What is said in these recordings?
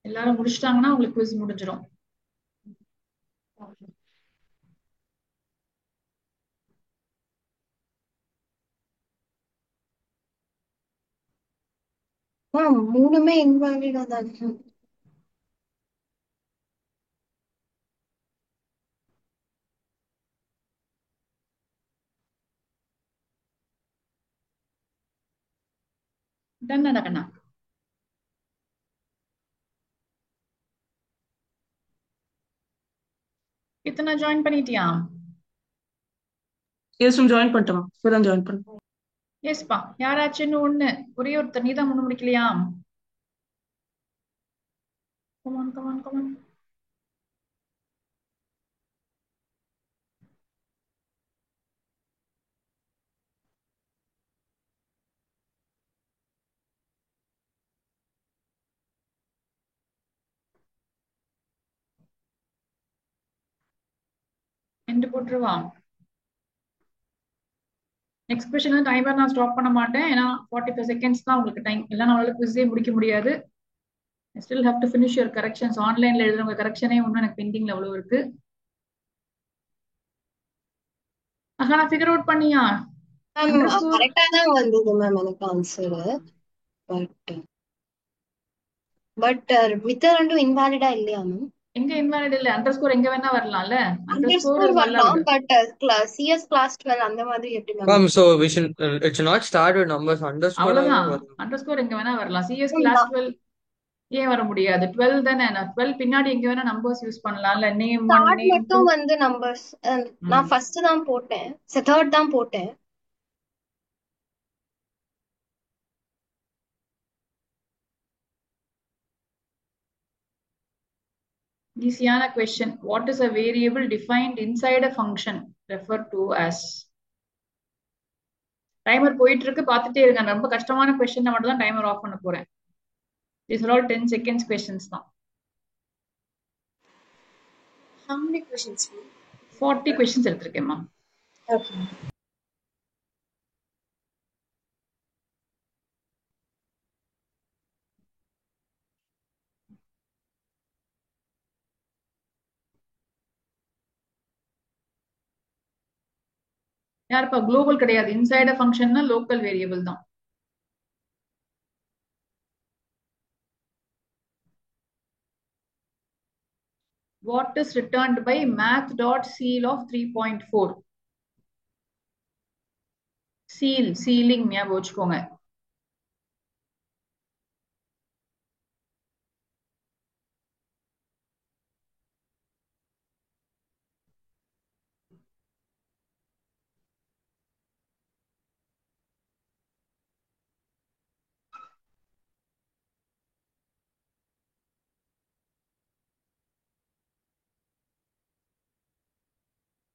எல்லாரும் முடிச்சிட்டாங்கன்னா உங்களுக்கு குவிஸ் முடிஞ்சிடும். மூணுமே இன்வாலிடா தான். டன் கண்ணா. இத்தனை ஜாயின் பண்ணிட்டியா? எஸ் மேம், ஜாயின் பண்ணிட்டோம். இப்பதான் ஜாயின் பண்ணேன். எஸ்பா. யாராச்சுன்னு ஒண்ணு, ஒரே ஒருத்தர் நீதான் ஒண்ணு முடிக்கலையா? Come on come on come on. எண்டு போட்டுருவா. நெக்ஸ்ட் கொஸ்டின் டைமர் நான் ஸ்டாப் பண்ண மாட்டேன், ஏன்னா 45 செகண்ட்ஸ் தான் உங்களுக்கு டைம். இல்லைன்னா நம்மளால குவிஸே முடிக்க முடியாது. I still have to finish your corrections. ஆன்லைன்ல எழுதுறவங்க கரெக்ஷனே இன்னும் எனக்கு பெண்டிங்ல அவ்வளவு இருக்கு. நான் ஃபிகர் அவுட் பண்ணியா? மேம் அண்டர்ஸ்கோர் கரெக்டா தான் வந்தது மேம் எனக்கு ஆன்சரு. பட் பட் மித்த ரெண்டும் இன்வாலிடா இல்லையா மேம்? எங்க இன்வாலிட் இல்ல, அண்டர்ஸ்கோர் எங்க வேணா வரலாம்ல. அண்டர் அண்டர்ஸ்கோர் ஸ்கோர் இஸ் வரலாம், allowed. பட் சிஎஸ் கிளாஸ் 12 அந்த மாதிரி எப்படி ma'am? Ma'am, so we should it should not start with numbers underscore அவ்வளவுதான். or அண்டர்ஸ்கோர் எங்க வேணா வரலாம். சிஎஸ் கிளாஸ் மேம் 12 ஏன் வர முடியாது? 12 தானே. 12 பின்னாடி எங்க வேணா நம்பர்ஸ் யூஸ் பண்ணலாம்ல. Name one, start name two. மட்டும் வந்து நம்பர்ஸ். நான் ஃபர்ஸ்ட் தான் போட்டேன், தேர்ட் தான் போட்டேன். ஈஸியான question. What is a variable defined inside a function refer to us? Timer போயிட்டு இருக்கு, பார்த்துட்டே இருங்க. ரொம்ப கஷ்டமான கொஸ்டின் மட்டும் தான் டைமர் ஆஃப் பண்ண போறேன். These are all 10 seconds questions தான். How many questions ma'am? 40 questions எடுத்திருக்கேம்மா. ஓகே. யாருப்பா குளோபல் கிடையாது, இன்சைட் அ ஃபங்க்ஷன்னா லோக்கல் வேரியபிள் தான். What is returned by math dot seal of 3.4? Ceiling ஞாபகம் வச்சுக்கோங்க.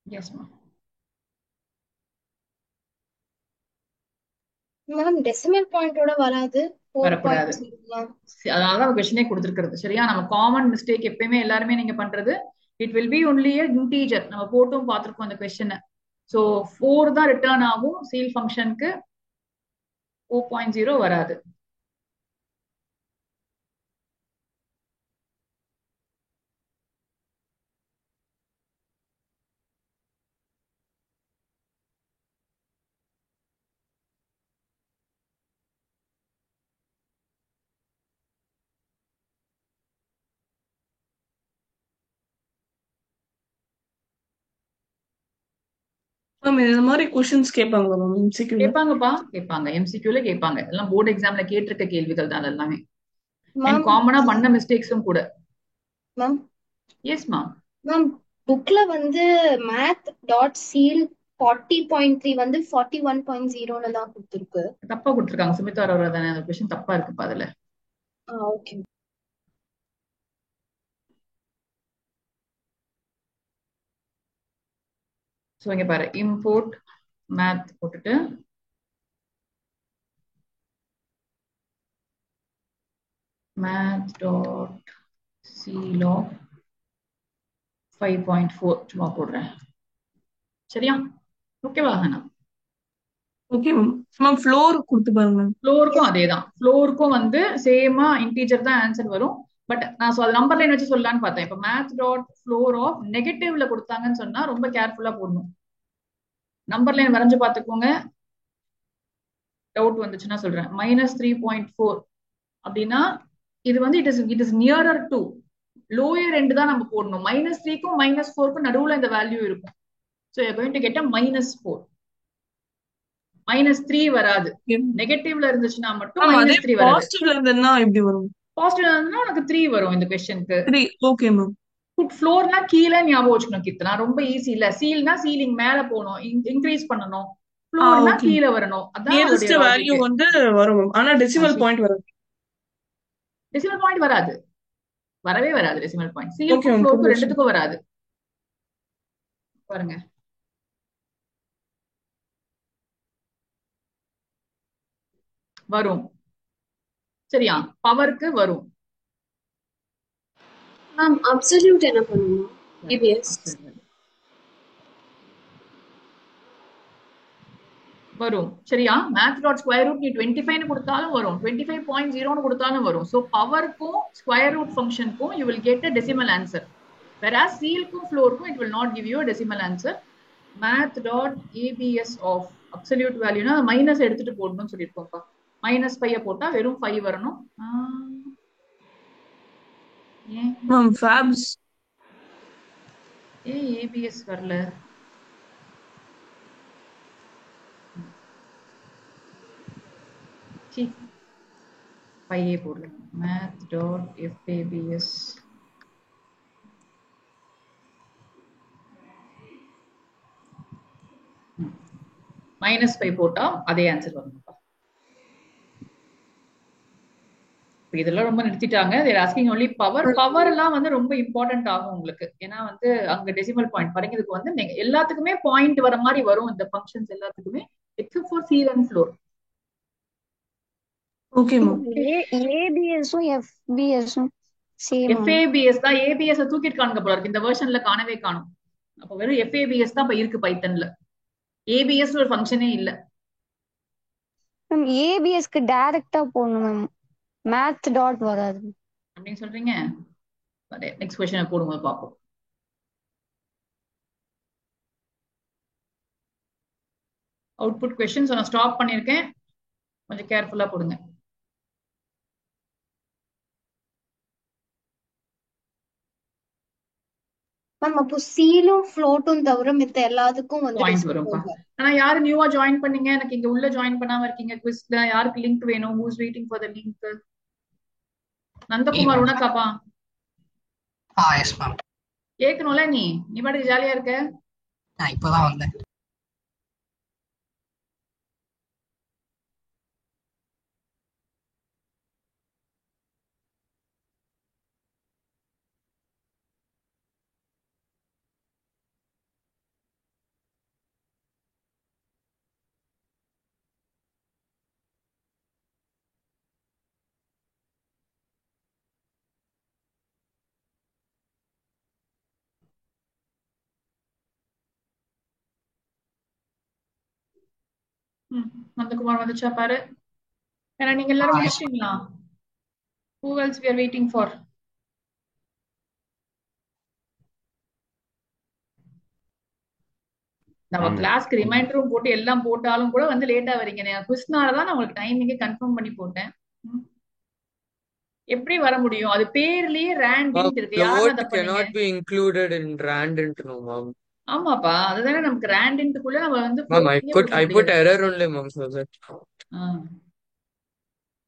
எஸ்மா. மேம் டெசிமல் பாயிண்டோட வராது, வரக்கூடாது. 4.0. அதனாலதான் கொஸ்டினே கொடுத்துருக்கிறது. சரியா? நம்ம காமன் மிஸ்டேக் எப்பயுமே எல்லாருமே நீங்க பண்றது, it will be only integer. நம்ம போட்டும் பார்த்திருக்கோம் அந்த கொஸ்டினை. ஸோ 4 தான் ரிட்டர்ன் ஆகும் சீல் ஃபங்க்ஷனுக்கு, 4.0 வராது. மேம் இந்த மாதிரி கொஸ்டின்ஸ் கேட்பாங்களா மேம் எம்சிக்யூல? கேட்பாங்கப்பா, கேட்பாங்க. எம்சிக்யூல கேட்பாங்க. எல்லாம் போர்டு எக்ஸாம்ல கேட்டிருக்க கேள்விகள் தான் எல்லாமே. அண்ட் மேம் காமனா பண்ண மிஸ்டேக்ஸும் கூட. மேம் எஸ்மா. மேம் புக்ல வந்து மேத் டாட் சீல் 40.3 வந்து 41.0ன்னு தான் கொடுத்துருக்கு. தப்பா கொடுத்துருக்காங்க. சுமிதா அரோரா தானே, அந்த கொஸ்டின் தப்பா இருக்குப்பா அதுல. ஓகே. ஸோ இங்க பாரு, இம்போர்ட் மேத் போட்டுட்டு மேத் டாட் சீல் ஆஃப் 5.4 சும்மா போடுறேன். சரியா? ஓகேவா Hana? Okay ma'am. Ma'am floor கொடுத்து பாருங்க மேம். ஃப்ளோருக்கும் அதே தான். ஃப்ளோருக்கும் வந்து சேமா இன்டீஜர் தான் ஆன்சர் வரும். பட் நான் அது நம்பர் லைன் வச்சு சொல்லலான்னு பார்த்தேன். இப்போ மேத்ஸ் டாட் ஃப்ளோர் ஆஃப் நெகட்டிவ்ல கொடுத்தாங்கன்னு சொன்னா ரொம்ப கேர்ஃபுல்லா போடணும். நம்பர் லைன் வரைஞ்சு பார்த்துக்கோங்க. டவுட் வந்துச்சுன்னா சொல்றேன். -3.4 அப்படின்னா இது வந்து it is nearer to lower end தான் நம்ம போடணும். -3க்கும் -4க்கும் நடுவுல இந்த வேல்யூ இருக்கும். So you going to get a -4. -3 வராது. நெகட்டிவ்ல இருந்துச்சுன்னா மட்டும் -3 வராது. பாசிட்டிவ்ல இருந்ததுன்னா எப்படி வரும்? பாசிட்டிவ்ல இருந்ததுன்னா உனக்கு 3 வரும் இந்த கொஸ்டினுக்கு. 3. Okay ma'am. ஃப்ளோர்னா கீழே ஞாபகம் வச்சுக்கணும் கீர்த்தனா. ரொம்ப ஈஸி இல்ல. சீல்னா சீலிங் மேல போகணும், இன்க்ரீஸ் பண்ணணும். ஃப்ளோர்னா கீழே வரணும். அதான் நியரஸ்ட் வேல்யூ வந்து வரும் மேம். ஆனா டெசிமல் பாயிண்ட் வராது. டெசிமல் பாயிண்ட் வராது, வரவே வராது. டெசிமல் பாயிண்ட் சீலுக்கும் ஃப்ளோருக்கும் ரெண்டுத்துக்கும் வராது. பாருங்க வரும். சரியா? பவருக்கு வரும். மேம் அப்சல்யூட் என்ன பண்ணணும்? ஏபிஎஸ் வரும். சரியா? மேத்ஸ் டாட் ஸ்கொயர் ரூட் நீ 25 னு கொடுத்தாலும் வரும், 25.0 னு கொடுத்தாலும் வரும். சோ பவருக்கும் ஸ்கொயர் ரூட் ஃபங்க்ஷனுக்கும் you will get a decimal answer, whereas சீலுக்கும் ஃப்ளோருக்கும் it will not give you a decimal answer. math dot abs of absolute value னா மைனஸ் எடுத்துட்டு போடணும்னு சொல்லிருக்கோம்ப்பா. -5 போட்டா வெறும் 5 வரணும். ஏன் மேம் ஃபேப்ஸ் abs வரல? சி 5 போடல. math dot fabs -5 போட்டா அதே ஆன்சர் வரும்ப்பா. இதெல்லாம் ரொம்ப நிறுத்திட்டாங்க. They're asking only power. Power எல்லாம் வந்து ரொம்ப இம்பார்ட்டன்ட் ஆகும் உங்களுக்கு. ஏன்னா வந்து அங்க டெசிமல் பாயிண்ட் வரைக்கிறதுக்கு வந்து எல்லாத்துக்குமே பாயிண்ட் வர மாதிரி வரும் இந்த ஃபங்க்ஷன்ஸ் எல்லாத்துக்குமே, except for ceil and floor. Okay ma'am. ஏபிஎஸும் எஃபிஎஸும் சேம். எஃப்ஏபிஎஸ் தான். ஏபிஎஸ் தூக்கிட்டு காணுங்க போல இருக்கு இந்த வெர்ஷன்ல, காணவே காணும். அப்ப வெறும் எஃப்ஏபிஎஸ் தான் இப்ப இருக்கு பைத்தன்ல. ஏபிஎஸ் ஒரு ஃபங்க்ஷனே இல்ல. மேம் ஏபிஎஸ்க்கு டைரக்டா போடணும் மேம், மேத் டாட் வராது அப்படின்னு சொல்றீங்க. நெக்ஸ்ட் क्वेश्चन போடுங்க பாப்போம். அவுட்புட் क्वेश्चंस நான் ஸ்டாப் பண்ணிருக்கேன், கொஞ்சம் கேர்ஃபுல்லா போடுங்க. மேம் அப்போ சீலும் ஃப்ளோட்டும் தவிர மித்த எல்லாத்துக்கும் வந்து பாயிண்ட் வரும்பா. ஆனா யாரு நியூவா ஜாயின் பண்ணீங்க? எனக்கு இங்க உள்ள ஜாயின் பண்ணாம இருக்கீங்க குவிஸ்ல. யாருக்கு லிங்க் வேணும்? Who is waiting for the link? Nandakumar உனக்காப்பா? Yes ma'am. கேட்கணும்ல நீ பாட்டுக்கு ஜாலியா இருக்க. இப்பதான் வந்தேன். நந்தகுமார் வந்துச்சா பாரு. ஏன்னா நீங்க எல்லாரும் முடிச்சிட்டீங்களா? Who else we are waiting for? நம்ம கிளாஸ்க்கு ரிமைண்டரும் போட்டு எல்லாம் போட்டாலும் கூட வந்து லேட்டா வரீங்க. குவிஸ்னால தான் நான் உங்களுக்கு டைமிங்கே கன்ஃபார்ம் பண்ணி போட்டேன். எப்படி வர முடியும்? அது பேர்லயே ரேண்ட் இருக்கு. யாரும் அத cannot be included in randint no ma'am. ஆமாப்பா, அதுதானே நமக்கு ரேண்டின்ட்குள்ள நம்ம வந்து ma'am I put error only ma'am so that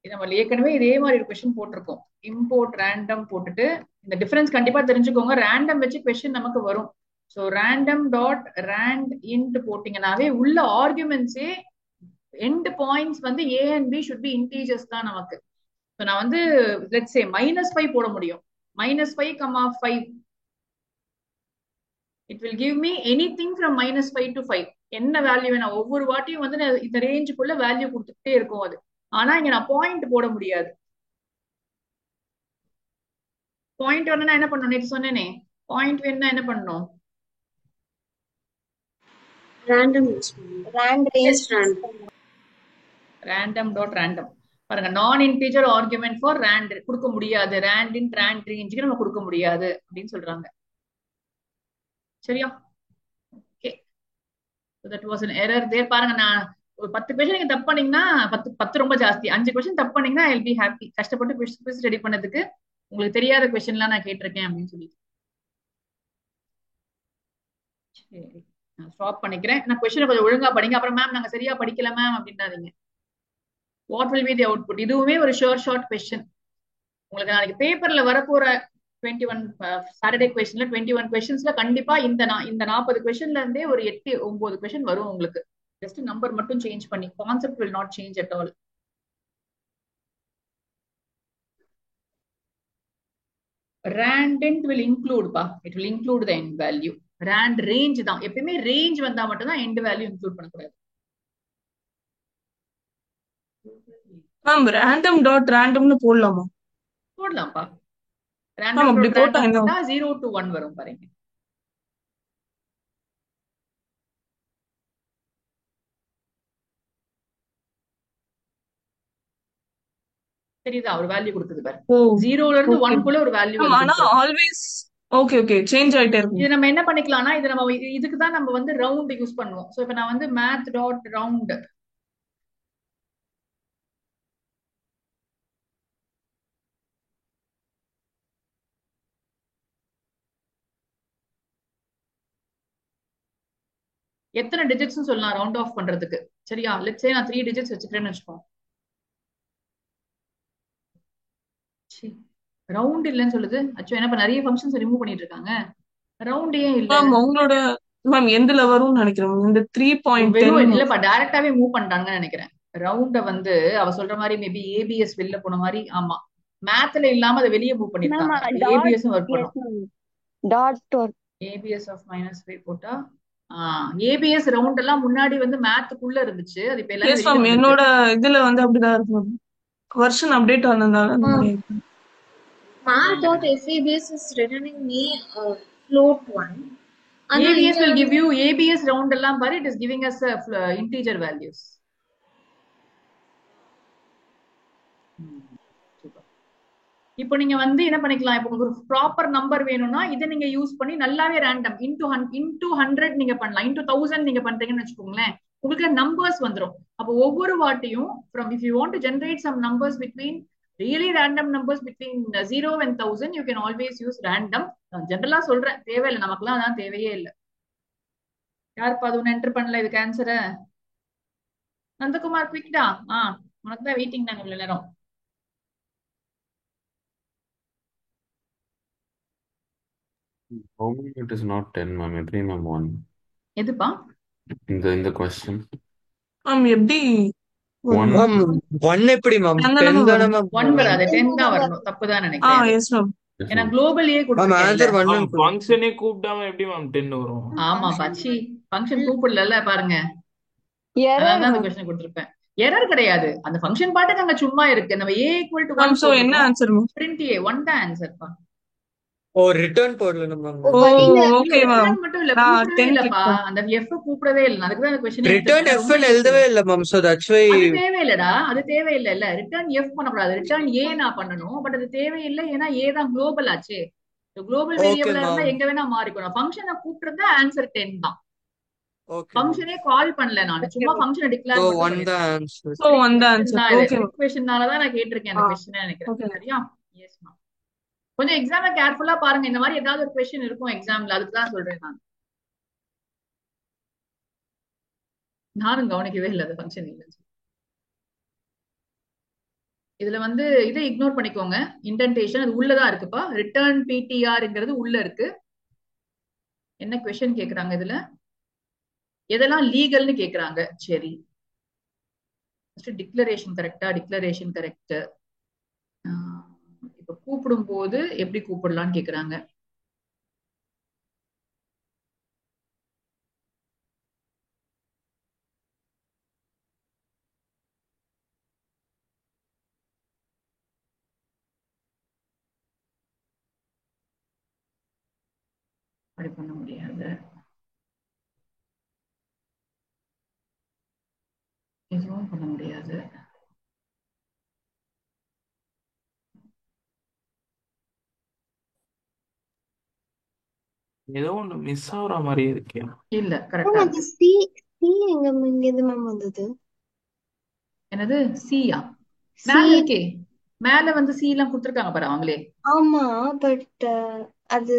நம்ம ஏற்கனவே இதே மாதிரி ஒரு क्वेश्चन போட்டிருக்கோம். இம்போர்ட் ரேண்டம் போட்டுட்டு இந்த டிஃபரன்ஸ் கண்டிப்பா தெரிஞ்சுக்கோங்க. ரேண்டம் வச்சு क्वेश्चन நமக்கு வரும். So random dot rand int போட்டீங்கனாவே உள்ள ஆர்குமெண்ட்ஸே எண்ட் பாயிண்ட்ஸ் வந்து a and b should be integers தான் நமக்கு. சோ நான் வந்து let's say -5 போட முடியும். -5, 5 it will give me anything from -5 to 5. என்ன வேல்யூ வேணா ஒவ்வொரு வாட்டியும் வந்து இந்த ரேஞ்சுக்குள்ள வேல்யூ கொடுத்துட்டே இருக்கும் அது. ஆனா இங்க நான் பாயிண்ட் போட முடியாது. பாயிண்ட் வேணும்னா என்ன பண்ணணும்? நேற்று சொன்னேனே, பாயிண்ட் வேணும்னா என்ன பண்ணணும்? random யூஸ் பண்ணணும். random dot random. பாருங்க, நான் இன்டீஜர் ஆர்குமெண்ட் ஃபார் ரேண்ட் கொடுக்க முடியாது, ரேண்ட் இன் ரேண்ட் ரேஞ்சுக்கு நம்ம கொடுக்க முடியாது அப்படின்னு சொல்றாங்க. சரியா? Okay, that was an error there. பாருங்க, நான் ஒரு 10 கொஸ்டின் நீங்க தப்பு பண்ணீங்கன்னா 10 ரொம்ப ஜாஸ்தி, 5 கொஸ்டின் தப்பு பண்ணீங்கன்னா ஐ வில் பி ஹாப்பி. கஷ்டப்பட்டு குவிஸ் ரெடி பண்ணதுக்கு உங்களுக்கு தெரியாத கொஸ்டின்லாம் நான் கேட்டிருக்கேன் அப்படின்னு சொல்லி. சரி, நான் ஸ்டாப் பண்ணிக்கிறேன். நான் கொஸ்டினை கொஞ்சம் ஒழுங்கா படிங்க. அப்புறம் மேம் நாங்க சரியா படிக்கல மேம் அப்படின்னாதீங்க. What will be the output? இதுவுமே ஒரு ஷார்ட் கொஸ்டின். உங்களுக்கு நாளைக்கு பேப்பர்ல வரப்போற 21 சாட்டர்டே கொஸ்டின்ல 21 கொஸ்டின்ஸ்ல கண்டிப்பா இந்த 40 கொஸ்டின்ல இருந்தே ஒரு 8-9 கொஸ்டின் வரும் உங்களுக்கு. ஜஸ்ட் நம்பர் மட்டும் சேஞ்ச் பண்ணி, concept will not change at all. Randint will include பா, it will include the end value. Rand range தான் எப்பயுமே, ரேஞ்ச் வந்தா மட்டும் தான் end value இன்க்ளூட் பண்ணக்கூடாது. மேம் ரேண்டம் டாட் ரேண்டம்னு போடலாமா? போடலாம்ப்பா. மேம் ரேண்டம் அப்படி டாட் போட்டா ரேண்டம் என்ன? போட்டா 0 to 1 வரும் பாருங்க. தெரியுதா ஒரு வேல்யூ கொடுக்குது பாரு. ஓ 0ல இருந்து ஓகே 1 குள்ள ஒரு வேல்யூ மேம். ஆனா கொடுக்குது. ஆல்வேஸ் ஓகே ஓகே சேஞ்ச் ஆயிட்டே இருக்கும். இது நம்ம என்ன பண்ணிக்கலாம்னா, இது நம்ம இதுக்கு தான் நம்ம வந்து ரவுண்ட் யூஸ் பண்ணுவோம். சோ இப்போ நான் வந்து math டாட் ரவுண்ட் எத்தனை டிஜிட்ஸ் சொல்லலாம் ரவுண்ட் ஆஃப் பண்றதுக்கு? சரியா, லெட்ஸ் சே நான் 3 டிஜிட்ஸ் வச்சுக்கிறேன்னு வச்சுக்கோ. ரவுண்ட் இல்லன்னு சொல்லுது. அச்சோ, என்ன நிறைய ஃபங்க்ஷன்ஸ் ரிமூவ் பண்ணிட்டு இருக்காங்க. ரவுண்ட் ஏன் இல்ல? மேம் உங்களோட மேம் எந்துல வரும்னு நினைக்கிறேன். இந்த 3.10 வெறும் இல்லப்பா, டைரக்டாவே மூவ் பண்றாங்கன்னு நினைக்கிறேன். ரவுண்ட வந்து அவ சொல்ற மாதிரி மேபி ஏபிஎஸ் வெளில போன மாதிரி. ஆமா, மேத்ல இல்லாம அதை வெளியே மூவ் பண்ணிருக்காங்க. ஏபிஎஸ் ஒர்க் பண்ணும். டாட் ஏபிஎஸ் ஆஃப் -5 போட்டா ஏபிஎஸ் ரவுண்ட் எல்லாம் முன்னாடி வந்து மேத்துக்குள்ள இருந்துச்சு. அது இப்ப எஸ் மேம் எல்லாம் என்னோட இதுல வந்து அப்படிதான் இருக்கும். வெர்ஷன் அப்டேட் ஆனதால அந்த மாதிரி இருக்கு. Math.sabs is returning me float one. ABS will give you ABS round எல்லாம் பாரு, it is giving us integer values. இப்போ நீங்க வந்து என்ன பண்ணிக்கலாம், இப்போ உங்களுக்கு ஒரு ப்ராப்பர் நம்பர் வேணும்னா இதை நீங்க யூஸ் பண்ணி நல்லாவே ரேண்டம் இன்டூ 100 நீங்க பண்ணலாம். இன்டூ 1000 நீங்க பண்றீங்கன்னு வச்சுக்கோங்களேன், உங்களுக்கு நம்பர்ஸ் வந்துடும். அப்போ ஒவ்வொரு வாட்டியும் from if you want to generate some numbers between really random numbers between 0 and 1000, you can always use random. ஜெனரலா சொல்றேன், தேவையில்லை நமக்குலாம், அதான் தேவையே இல்லை. யாருப்பா அது ஒன்று என்டர் பண்ணல இதுக்கு ஆன்சரை? நந்தகுமார் குவிக்டா. உனக்கு தான் வெயிட்டிங் நாங்க இவ்வளவு நேரம். How many it is not 10, ma'am? Every ma'am 1. எதுப்பா? In the question. மேம் எப்படி 1. மேம் 1 எப்படி மேம்? 10 தானே மேம்? 1 வராது, 10 தான் வரணும். தப்புதான் நினைக்கிறேன். S ma'am. ஏன்னா குளோபல் ஏ மேம் கொடுத்துருக்கேன். ஆன்சர் 1 ஃபங்க்ஷனே கூப்பிடாம எப்படி மேம் 10 வரும்? ஆமா பச்சி, ஃபங்க்ஷன் கூப்பிடல பாருங்க, எரர் அதான் அந்த क्वेश्चन கொடுத்திருப்பேன். எரர் கிடையாது, அந்த ஃபங்க்ஷன் பாட்டுக்கு அங்க சும்மா இருக்கு. நம்ம a equal to 1 ma'am so என்ன ஆன்சர் மேம்? print a 1 தான் ஆன்சர் பா. ஓ ரிட்டர்ன் போடல மேம். ஓ ஓகே மேம். மட்டும் இல்ல, நான் கூப்பிடவே 10 இல்லப்பா, அந்த f கூப்பிடவே இல்ல. அதுக்கு தான் அந்த क्वेश्चन ரிட்டர்ன் f ன்னு எழுதவே இல்ல மேம். சோ தட்ஸ் வை அது தேவையில்லடா, அது தேவையில்லை. இல்ல ரிட்டர்ன் f பண்ணக்கூடாது, ரிட்டர்ன் a நான் பண்ணணும். பட் அது தேவையில்லை, ஏன்னா a தான் குளோபல் ஆச்சு. குளோபல் வேரியபிளா இருந்தா எங்க வேணா மாறிக்கணும். ஃபங்க்ஷனை கூப்பிட்டு ஆன்சர் 10 தான். ஓகே ஃபங்க்ஷனே கால் பண்ணல, நான் சும்மா ஃபங்க்ஷனை டிக்ளேர் சோ பண்ணி 1 தான் ஆன்சர். சோ 1 தான் ஆன்சர். Okay ma'am. ஈக்குவேஷனால தான் நான் கேட்டிருக்கேன் அந்த क्वेश्चन நினைக்கிறேன். சரியா? Yes ma'am. கொஞ்சம் எக்ஸாமை கேர்ஃபுல்லா பாருங்க, இந்த மாதிரி ஏதாவது ஒரு क्वेश्चन இருக்கும் எக்ஸாம்ல, அதுக்கு தான் சொல்றேன் நான். நானும் கவனிக்கவே இல்லை அது ஃபங்க்ஷன் இல்லைன்னு. இதுல வந்து இதை இக்னோர் பண்ணிக்கோங்க, இன்டென்டேஷன் அது உள்ளதான் இருக்குப்பா. ரிட்டர்ன் பிடிஆர்ங்கிறது உள்ள இருக்கு. என்ன क्वेश्चन கேக்குறாங்க இதுல? எதெல்லாம் லீகல்னு கேக்குறாங்க. சரி, டிக்ளரேஷன் கரெக்டா? Declaration correct. இப்ப கூப்பிடும் போது எப்படி கூப்பிடலாம்னு கேக்குறாங்க. அப்படி பண்ண முடியாது, எதுவும் பண்ண முடியாது. ஏதோ ஒண்ணு மிஸ் ஆகுற மாதிரி இருக்கே. இல்ல மேம் கரெக்டா அது இருக்கு. சி சி எங்க எது மேம் வந்தது? என்னது சியா? சி மேல இருக்கே, மேல வந்து சி எல்லாம் கொடுத்துருக்காங்க பாரு அவங்களே. ஆமா, பட் அது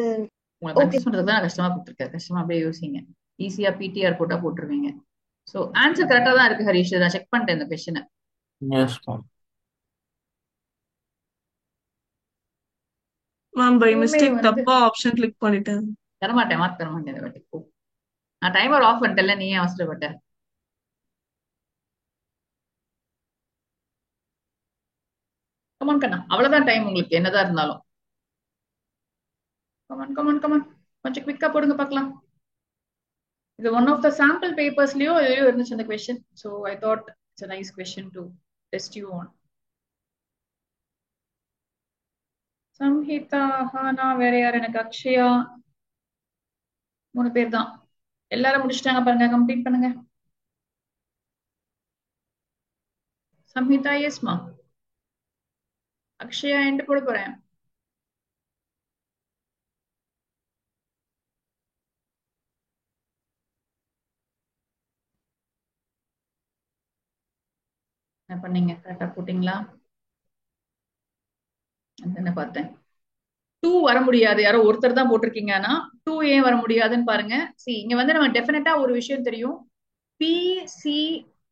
உங்களை ஓகே. கன்ஃபியூஸ் பண்றதுக்கு தான் கஷ்டமா கொடுத்துருக்காரு. கஷ்டமா அப்படியே யோசிங்க. ஈஸியா பிடிஆர் போட்டா போட்டுருவீங்க. ஸோ ஆன்சர் கரெக்டா தான் இருக்கு ஹரிஷ். நான் செக் பண்ணிட்டேன் இந்த கொஸ்டினை. S ma'am. மேம் பை எப்பவுமே மிஸ்டேக் வந்து தப்பா ஆப்ஷன் கிளிக் பண்ணிட்டேன். தரமாட்டேன், மார்க் தரமாட்டேன் இந்த வாட்டி. போ. நான் டைமர் ஆஃப் பண்ணிட்டேன்ல, நீ ஏன் அவசரப்பட்ட? கமான் கண்ணா, அவ்வளவுதான் டைம் உங்களுக்கு என்னதான் இருந்தாலும். கமான் கமான் கமான், கொஞ்சம் குவிக்கா போடுங்க பார்க்கலாம். இது ஒன் ஆஃப் த சாம்பிள் பேப்பர்ஸ்லயோ எதையோ இருந்துச்சு அந்த question. So I thought it's a nice question to test you on. Samhitha, Hana, வேற யார்? எனக்கு அக்ஷயா, 3 பேர் தான். எல்லாரும் முடிச்சிட்டாங்க பாருங்க, கம்ப்ளீட் பண்ணுங்க. சம்ஹிதா எஸ்மா, அக்ஷயா எண்ட் போட போறேன். என்ன பண்ணீங்க? கரெக்டா போட்டீங்களா? என்ன பார்த்தேன், 2 வர முடியாது, யாரோ ஒருத்தர் தான் போட்டிருக்கீங்கன்னா 2 ஏன் வர முடியாதுன்னு பாருங்க. சி இங்க வந்து நம்ம டெஃபினட்டா ஒரு விஷயம் தெரியும். பி சி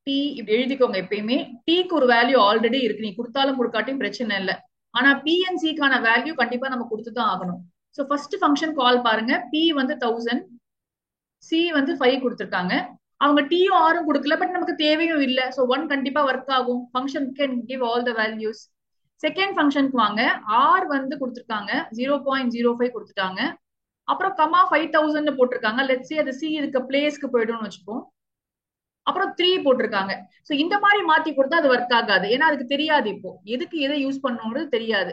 டி இப்படி எழுதிக்கோங்க எப்பயுமே. டீக்கு ஒரு வேல்யூ ஆல்ரெடி இருக்கு, நீ கொடுத்தாலும் கொடுக்காட்டியும் பிரச்சனை இல்லை. ஆனா பிஎன்சிக்கான வேல்யூ கண்டிப்பா நம்ம கொடுத்துதான் ஆகணும். ஸோ ஃபர்ஸ்ட் ஃபங்க்ஷன் கால் பாருங்க. பி வந்து 1000, சி வந்து 5 கொடுத்துருக்காங்க. அவங்க டியும் ஆரும் கொடுக்கல, பட் நமக்கு தேவையும் இல்லை. ஸோ 1 கண்டிப்பா ஒர்க் ஆகும். Function can give all the values. Second ஃபங்க்ஷனுக்கு வாங்க. ஆர் வந்து கொடுத்துருக்காங்க 0.05 கொடுத்துட்டாங்க. அப்புறம் கமா 5000 போட்டிருக்காங்க. லெட்ஸ் சே அது சி இருக்க பிளேஸ்க்கு போயிடும்னு வச்சுப்போம். அப்புறம் 3 போட்டிருக்காங்க. சோ இந்த மாதிரி மாத்தி கொடுத்தா அது ஒர்க் ஆகாது. ஏன்னா அதுக்கு தெரியாது இப்போ எதுக்கு எதை யூஸ் பண்ணணும்ன்றது தெரியாது.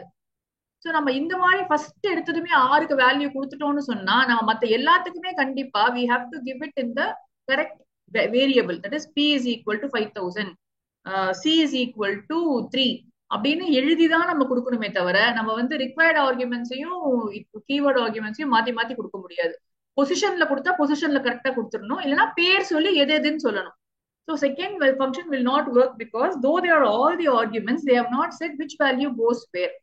சோ நம்ம இந்த மாதிரி ஃபர்ஸ்ட் எடுத்ததுமே ஆருக்கு வேல்யூ கொடுத்துட்டோம்னு சொன்னா நம்ம மத்த எல்லாத்துக்குமே கண்டிப்பா we have to give it in the correct variable, that is p is equal to 5000, c is equal to 3 அப்படின்னு எழுதிதான் நம்ம கொடுக்கணுமே தவிர நம்ம வந்து ரிக்வயர்ட் ஆர்குமெண்ட்ஸையும் கீவேர்ட் ஆர்குமெண்ட்ஸையும் மாத்தி மாத்தி கொடுக்க முடியாது. பொசிஷன்ல கொடுத்தா பொசிஷன்ல கரெக்டா கொடுத்துடணும், இல்லைன்னா பேர் சொல்லி எது எதுன்னு சொல்லணும். So second function will not work because though they are all the arguments, they have not said which value goes where.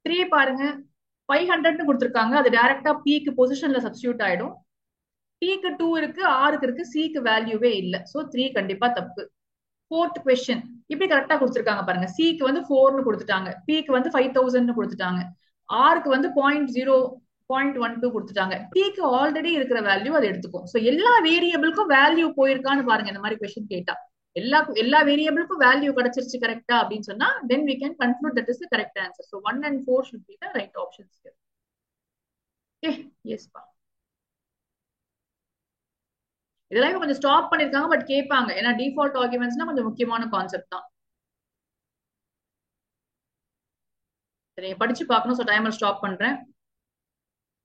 3 பாருங்க 500 கொடுத்திருக்காங்க, அது டைரக்டா p க்கு பொசிஷன்ல சப்ஸ்டிடியூட் ஆயிடும். p க்கு 2 இருக்கு, r க்கு இருக்கு, c க்கு வேல்யூவே இல்ல. சோ 3 கண்டிப்பா தப்பு. ஃபோர்த் क्वेश्चन இப்படி கரெக்டா கொடுத்திருக்காங்க பாருங்க. c க்கு வந்து 4 னு கொடுத்துட்டாங்க, p க்கு வந்து 5000 னு கொடுத்துட்டாங்க, r க்கு வந்து 0.12 கொடுத்துட்டாங்க. p க்கு ஆல்ரெடி இருக்கிற வேல்யூ அதை எடுத்துக்கும். சோ எல்லா வேரியபிளுக்கும் வேல்யூ போயிருக்கான்னு பாருங்க. இந்த மாதிரி क्वेश्चन கேட்டா எல்லா வேரியபிளுக்கும் வேல்யூ கிடைச்சிருச்சு கரெக்டா அப்படின்னு சொன்னா then we can conclude that is the correct answer. So 1 and 4 should be the right options here. Okay, yes pa. இதெல்லாம் கொஞ்சம் ஸ்டாப் பண்ணிருக்காங்க, பட் கேட்பாங்க. ஏன்னா டிஃபால்ட் ஆர்குமெண்ட்ஸ்னா கொஞ்சம் முக்கியமான கான்செப்ட் தான். சரி, படிச்சு பார்க்கணும். ஸோ டைமர் ஸ்டாப் பண்றேன்.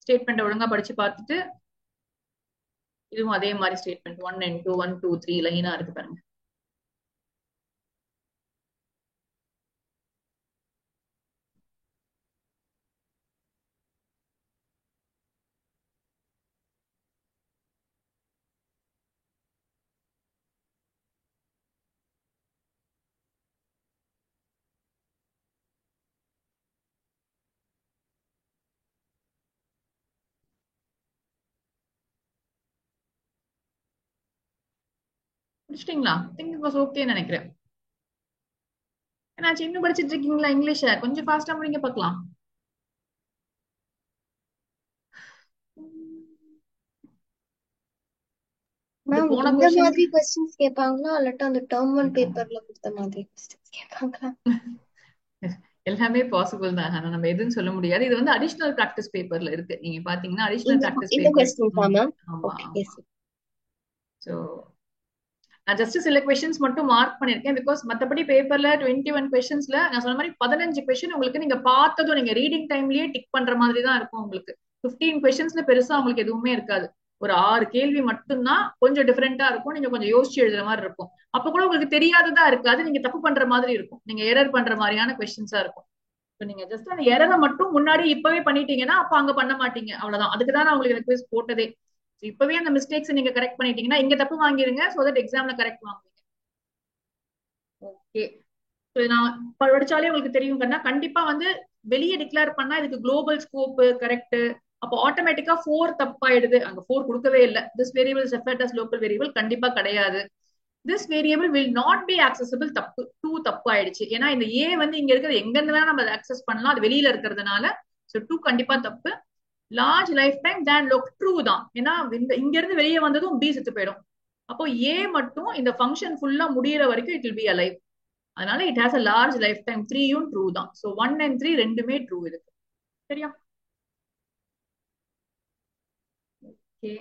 ஸ்டேட்மெண்ட் ஒழுங்கா படிச்சு பார்த்துட்டு இதுவும் அதே மாதிரி ஸ்டேட்மெண்ட் 1 and 2 1 2 3 லைனா இருக்கு பாருங்க. முடிச்சிட்டீங்களா? திங்க் இட் வாஸ் ஓகேன்னு நினைக்கிறேன். ஏன்னா இன்னும் படிச்சிட்டு இருக்கீங்களா இங்கிலீஷ? கொஞ்சம் ஃபாஸ்டா முடிங்க பார்க்கலாம். மேம் போன இந்த क्वेश्चन மாதிரி क्वेश्चंस கேட்பாங்களா இல்லாட்டா அந்த டர்ம் 1 பேப்பர்ல கொடுத்த மாதிரி क्वेश्चंस கேட்பாங்களா? எல்லாமே பாசிபிள் தான். ஆனா நம்ம எதுன்னு சொல்ல முடியாது. இது வந்து அடிஷனல் பிராக்டிஸ் பேப்பர்ல இருக்கு. நீங்க பாத்தீங்கன்னா அடிஷனல் பிராக்டிஸ் இந்த பேப்பர். Questions ma'am. ஆமா ஓகே, ஆமா. எஸ். சோ நான் ஜஸ்ட் சில கொஸ்டின்ஸ் மட்டும் மார்க் பண்ணிருக்கேன். பிகாஸ் மத்தபடி பேப்பர்ல 21 கொஸ்டின்ஸ்ல நான் சொன்ன மாதிரி 15 கொஸ்டின் உங்களுக்கு நீங்க பார்த்ததும் நீங்க ரீடிங் டைம்லயே டிக் பண்ற மாதிரி தான் இருக்கும். உங்களுக்கு 15 கொஸ்டின்ஸ்ல பெருசா உங்களுக்கு எதுவுமே இருக்காது. ஒரு 6 கேள்வி மட்டும்தான் கொஞ்சம் டிஃபரெண்டா இருக்கும். நீங்க கொஞ்சம் யோசிச்சு எழுதுற மாதிரி இருக்கும். அப்ப கூட உங்களுக்கு தெரியாததா இருக்காது, நீங்க தப்பு பண்ற மாதிரி இருக்கும், நீங்க எரர் பண்ற மாதிரியான கொஸ்டின்ஸா இருக்கும். So நீங்க ஜஸ்ட் அந்த எரரை மட்டும் முன்னாடி இப்பவே பண்ணிட்டீங்கன்னா அப்ப அங்க பண்ண மாட்டீங்க, அவ்வளவுதான். அதுக்கு தான் நான் உங்களுக்கு ரெக்வெஸ்ட் போட்டதே. So இப்பவே அந்த மிஸ்டேக்ஸ் நீங்க கரெக்ட் பண்ணிட்டீங்கன்னா இங்க தப்பு வாங்கிருங்க, சோ தட் எக்ஸாம்ல கரெக்ட் வாங்குவீங்க. ஓகே, நான் படிச்சாலே உங்களுக்கு தெரியும் கண்ணா. கண்டிப்பா வந்து வெளியே டிக்ளேர் பண்ணா இதுக்கு குளோபல் ஸ்கோப் கரெக்ட், அப்போ ஆட்டோமேட்டிக்கா 4 தப்பாயிடுது. அங்க 4 கொடுக்கவே இல்லை. This variable is referred as local variable கண்டிப்பா கிடையாது. This variable will not be accessible தப்பு, 2 தப்பு ஆயிடுச்சு. ஏன்னா இந்த ஏ வந்து இங்க இருக்கிறது எங்க இருந்து வேணா நம்ம ஆக்சஸ் பண்ணலாம், அது வெளியில இருக்கிறதுனால. ஸோ 2 கண்டிப்பா தப்பு. லார்ஜ் லைஃப் டைம் தேன் லோக் ட்ரூ தான். ஏன்னா இங்க இருந்து வெளியே வந்ததும் பி செத்து போயிடும். அப்போ ஏ மட்டும் இந்த ஃபங்க்ஷன் ஃபுல்லா முடியிற வரைக்கும் இட் வில் பி அலைவ். அதனால it has a large lifetime. 3யும் ட்ரூ தான். ஸோ 1 and 3 ரெண்டுமே ட்ரூ இருக்கு. சரியா? ஓகே,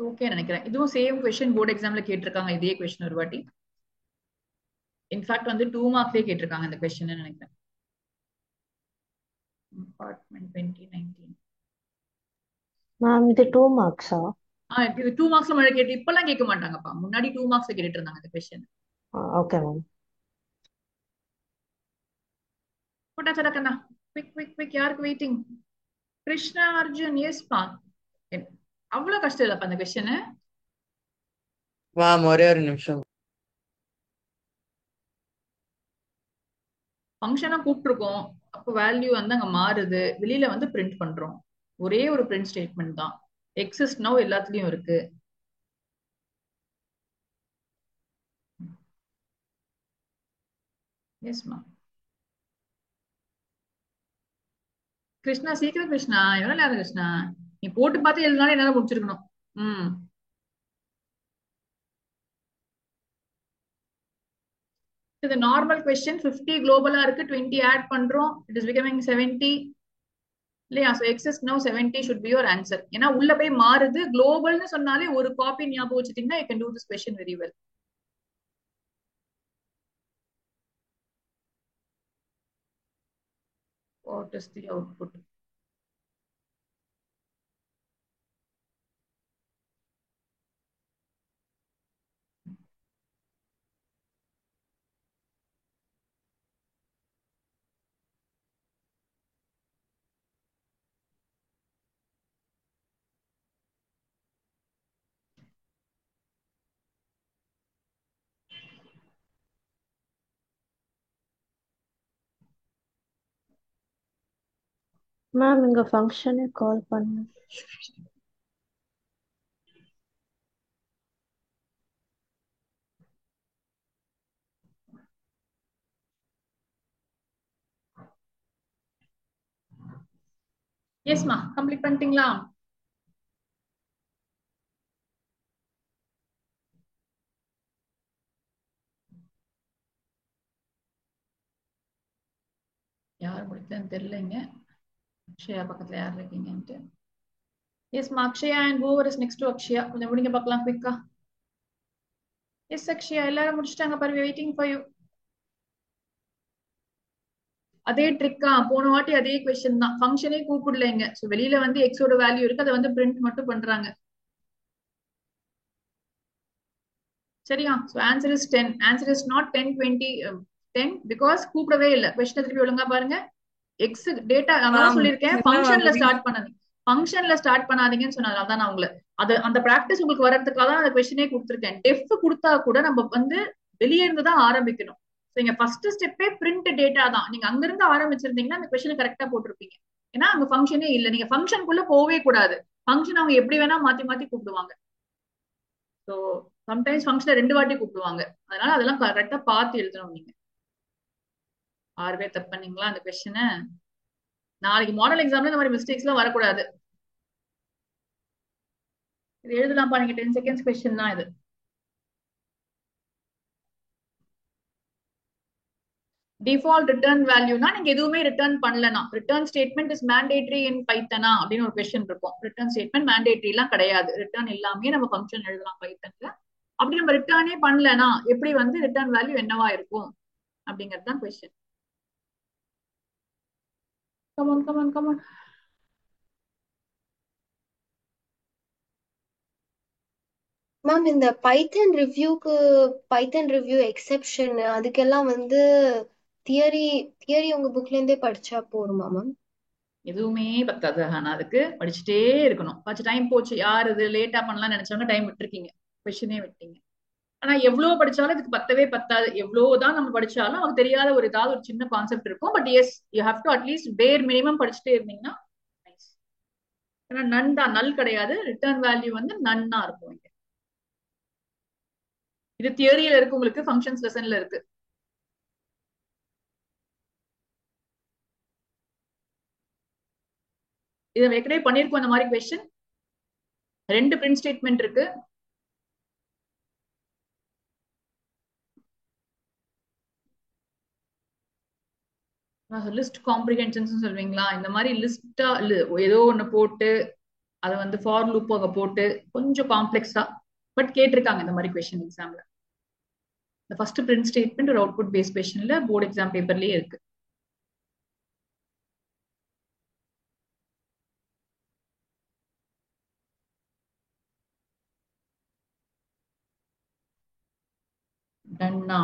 ஓகே நினைக்கிறேன். இதுவும் சேம் கொஸ்டின் போர்டு எக்ஸாம்ல கேட்டிருக்காங்க, இதே கொஸ்டின் ஒரு வாட்டி. இன்ஃபேக்ட் வந்து 2 மார்க்ஸ்லயே கேட்டிருக்காங்க இந்த கொஸ்டின் நினைக்கிறேன். Department 2019. மேம் இது 2 மார்க்ஸா? இது 2 மார்க்ஸ்ல முன்னாடி கேட்டு இப்பெல்லாம் கேட்க மாட்டாங்கப்பா. முன்னாடி 2 மார்க்ஸ்ல கேட்டுட்டு இருந்தாங்க இந்த கொஸ்டின். Okay ma'am. போட்டா சடக்கண்ணா. குவிக் யாருக்கு வெயிட்டிங்? கிருஷ்ணா அர்ஜுன். எஸ் பா, அவ்வளவு கஷ்டம் இல்லப்பா அந்த கொஸ்டின். மேம் ஒரே ஒரு நிமிஷம். ஃபங்க்ஷனா கூப்பிட்டுருக்கோம், அப்போ வேல்யூ வந்து அங்க மாறுது, வெளியில வந்து பிரிண்ட் பண்றோம். ஒரே ஒரு பிரிண்ட் ஸ்டேட்மெண்ட் தான். எக்ஸிஸ்ட் நவ் எல்லாத்துலயும் இருக்கு. எஸ்மா கிருஷ்ணா, சீக்கிரம் கிருஷ்ணா. எவ்வளவு நேரம் கிருஷ்ணா? நீ போட்டு பார்த்து எழுதினாலும் என்னால முடிச்சிருக்கணும். The normal question 50 global இருக்கு, 20 add பண்றோம், it is becoming 70 இல்லையா? so exist now 70 should be your answer. ஏன்னா உள்ள போய் மாறுது. குளோபல்னு சொன்னாலே ஒரு காப்பி ஞாபகம் வச்சுட்டீங்கன்னா you can do this question very well. What is the output? Ma'am இங்க ஃபங்க்ஷனே கால் பண்ணு. எஸ்மா, கம்ப்ளீட் பண்ணிட்டீங்களா? யார் முடிக்கலன்னு தெரியலங்க. அக்ஷயா பக்கத்துல யார் இருக்கீங்கன்ட்டு. எஸ்மா, Akshaya and whoever is next to Akshaya கொஞ்சம் முடிங்க பார்க்கலாம் குயிக்கா. எஸ் அக்ஷயா, எல்லாரும் முடிச்சிட்டாங்க பாரு, வெயிட்டிங் ஃபார் யூ. அதே ட்ரிக்கா போன வாட்டி அதே கொஸ்டின் தான். ஃபங்க்ஷனே கூப்பிடலைங்க. ஸோ வெளியில வந்து எக்ஸோட வேல்யூ இருக்கு, அதை வந்து பிரிண்ட் மட்டும் பண்றாங்க. சரியா? So answer is 10. Answer is not 10, 20, 10 because கூப்பிடவே இல்லை. கொஸ்டின் திருப்பி ஒழுங்கா பாருங்க. எக்ஸ் டேட்டா நான் சொல்லியிருக்கேன், ஃபங்க்ஷன்ல ஸ்டார்ட் பண்ணாதீங்க, ஃபங்க்ஷன்ல ஸ்டார்ட் பண்ணாதீங்கன்னு சொன்னாங்க. அதான் நான் உங்களை அந்த பிராக்டிஸ் உங்களுக்கு வர்றதுக்காக தான் அந்த கொஸ்டினே கொடுத்துருக்கேன். டெஃப் கொடுத்தா கூட நம்ம வந்து வெளியே இருந்து தான் ஆரம்பிக்கணும். நீங்க ஃபர்ஸ்ட் ஸ்டெப்பே பிரிண்ட் டேட்டா தான். நீங்க அங்க இருந்து ஆரம்பிச்சிருந்தீங்கன்னா அந்த கொஸ்டின் கரெக்டா போட்டிருப்பீங்க. ஏன்னா அங்க ஃபங்க்ஷனே இல்ல. நீங்க ஃபங்க்ஷனுக்குள்ள போகவே கூடாது. ஃபங்க்ஷன் அவங்க எப்படி வேணா மாத்தி மாத்தி கூப்பிடுவாங்க. ஸோ சம்டைம்ஸ் ஃபங்க்ஷனை 2 வாட்டி கூப்பிடுவாங்க. அதனால அதெல்லாம் கரெக்டா பார்த்து எழுதணும் நீங்க. 6 பேர் தப்பு பண்ணீங்களா அந்த கொஸ்டினை? நாளைக்கு மாடல் எக்ஸாம்ல இந்த மாதிரி மிஸ்டேக்ஸ் எல்லாம் வரக்கூடாது. இது எழுதலாம்ப்பா நீங்க 10 செகண்ட்ஸ் கொஸ்டின் தான் இது. டிஃபால்ட் ரிட்டர்ன் வேல்யூனா நீங்க எதுவுமே ரிட்டர்ன் பண்ணலனா ரிட்டர்ன் ஸ்டேட்மெண்ட் இஸ் மேண்டேட்டரி இன் பைத்தனா அப்படின்னு ஒரு கொஸ்டின் இருக்கும். ரிட்டர்ன் ஸ்டேட்மெண்ட் மேண்டேட்டரி எல்லாம் கிடையாது. ரிட்டர்ன் இல்லாமே நம்ம ஃபங்க்ஷன் எழுதலாம் பைத்தன்ல. அப்படி நம்ம ரிட்டர்னே பண்ணலனா எப்படி வந்து ரிட்டர்ன் வேல்யூ என்னவா இருக்கும் அப்படிங்கிறது தான் question. Come on come on come on. Ma'am இந்த பைத்தன் ரிவ்யூ எக்ஸெப்ஷன் அதுக்கெல்லாம் வந்து தியரி தியரி உங்க புக்ல இருந்தே படிச்சா போருமா மேம்? எதுவுமே பத்தாது. ஆனா அதுக்கு படிச்சுட்டே இருக்கணும். கொஞ்சம் டைம் போச்சு. யார் இது லேட்டா பண்ணலாம்னு நினைச்சவங்க டைம் விட்டுருக்கீங்க, கொஸ்டினே விட்டீங்க. ஆனா எவ்வளவு படிச்சாலும் இதுக்கு பத்தவே பத்தாது. எவ்வளவுதான் நம்ம படிச்சாலும் நமக்கு தெரியாத ஒரு ஏதாவது ஒரு சின்ன கான்செப்ட் இருக்கும். But as you have to at least pair minimum படிச்சுட்டே இருந்தீங்கன்னா nice. ஏன்னா நன் தான், நல் கிடையாது. ரிட்டர்ன் வேல்யூ வந்து நன்னா இருக்கும் இங்க. இது தியரியில இருக்கு, உங்களுக்கு ஃபங்க்ஷன்ஸ் லெசன்ல இருக்கு. இதை ஏற்கனவே பண்ணிருக்கோம் இந்த மாதிரி கொஸ்டின். 2 பிரிண்ட் ஸ்டேட்மெண்ட் இருக்கு. List comprehensions சொல்வீங்களா? இந்த மாதிரி லிஸ்டா ஏதோ ஒண்ணு போட்டு அதை வந்து ஃபார் லூப் அங்க போட்டு கொஞ்சம் காம்ப்ளெக்ஸா பட் கேட்டிருக்காங்க இந்த மாதிரி கொஸ்டின் எக்ஸாம்ல. இந்த ஃபர்ஸ்ட் பிரிண்ட் ஸ்டேட்மெண்ட் ஒரு அவுட்புட் பேஸ் கொஸ்டின்ல போர்டு எக்ஸாம் பேப்பர்லயே இருக்கு. டன்னா?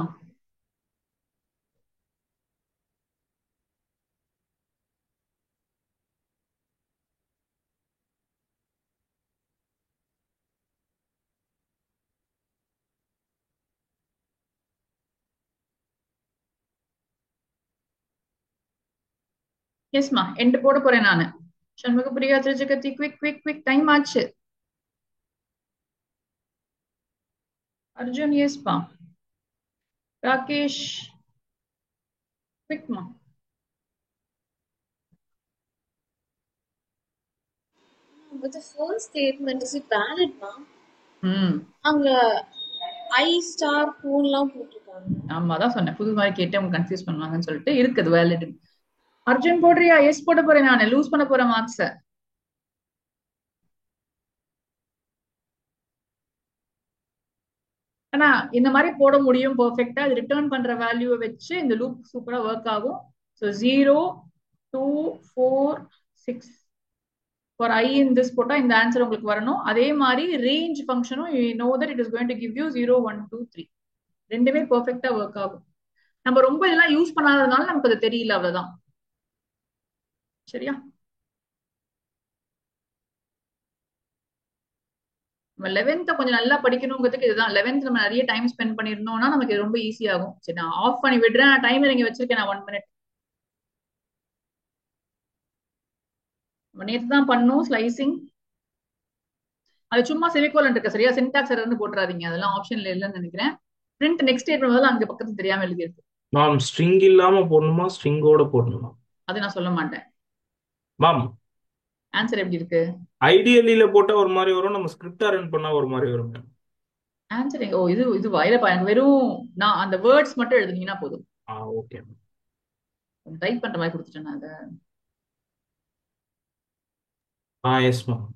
எஸ்மா, எண்ட் போட போறேன் நானு. Shanmuga Priya Thirujagathi, quick quick quick, time ஆச்சு. Arjun எஸ்மா. Rakesh குவிக்மா. But the first statement is it valid, ma'am? ம் அங்க I star கூன்லாம் போட்டிருக்காங்க. ஆமா தான் சொன்னேன், புது மாதிரி கேட்டு அவங்க கன்ஃபியூஸ் பண்ணுவாங்கன்னு சொல்லிட்டு இருக்குது வேலிட். அர்ஜுன் போடுறியா? எஸ் போட போறேன் நானு. லூஸ் பண்ண போறேன் மார்க்ஸ. ஆனா இந்த மாதிரி போட முடியும் பெர்ஃபெக்ட்டா. இது ரிட்டர்ன் பண்ற வேல்யூவை வச்சு இந்த லூப் சூப்பரா ஒர்க் ஆகும். So 0 2 4 6 for i in this போட்டா இந்த ஆன்சர் உங்களுக்கு வரணும். அதே மாதிரி ரேஞ்ச் ஃபங்க்ஷனும் you know that it is going to give you 0 1 2 3. ரெண்டுமே பெர்ஃபெக்ட்டா ஒர்க் ஆகும். நம்ம ரொம்ப இதெல்லாம் யூஸ் பண்ணாததுனால நமக்கு அது தெரியல, அவ்வளவுதான். சரியா? நம்ம 11th கொஞ்சம் நல்லா படிக்கணுங்கிறதுக்கு இதுதான். 11th நம்ம நிறைய டைம் ஸ்பெண்ட் பண்ணிருந்தோம்னா நமக்கு இது ரொம்ப ஈஸி ஆகும். சரி, நான் ஆஃப் பண்ணி விடுறேன். நான் டைமர் இங்க வச்சிருக்கேன், நான் 1 minute. நேற்று தான் பண்ணும் ஸ்லைசிங். அது சும்மா செமிகோலன் இருக்கு சரியா? சின்டாக்ஸ் எரர்னு போட்டுறாதீங்க, அதெல்லாம் ஆப்ஷன்ல இல்லைன்னு நினைக்கிறேன். பிரிண்ட் நெக்ஸ்ட் ஸ்டேட்மெண்ட் வந்து அங்க பக்கத்துல தெரியாம எழுதியிருக்கு. மேம் ஸ்ட்ரிங் இல்லாம போடணுமா ஸ்ட்ரிங்கோட போடணுமா? அது நான் சொல்ல மாட்டேன். மேம் ஆன்சர் எப்படி இருக்கு? ஐடியலில போட்டா ஒரு மாதிரி வரும், நம்ம ஸ்கிரிப்டா ரன் பண்ணா ஒரு மாதிரி வரும். ஆன்சர் ஓ இது வயலப்பா. எனக்கு வெறும் நான் அந்த வேர்ட்ஸ் மட்டும் எழுதுனீங்கன்னா போதும். ஓகே. டைப் பண்ற மாதிரி கொடுத்துட்டேன் அதை. Yes ma'am.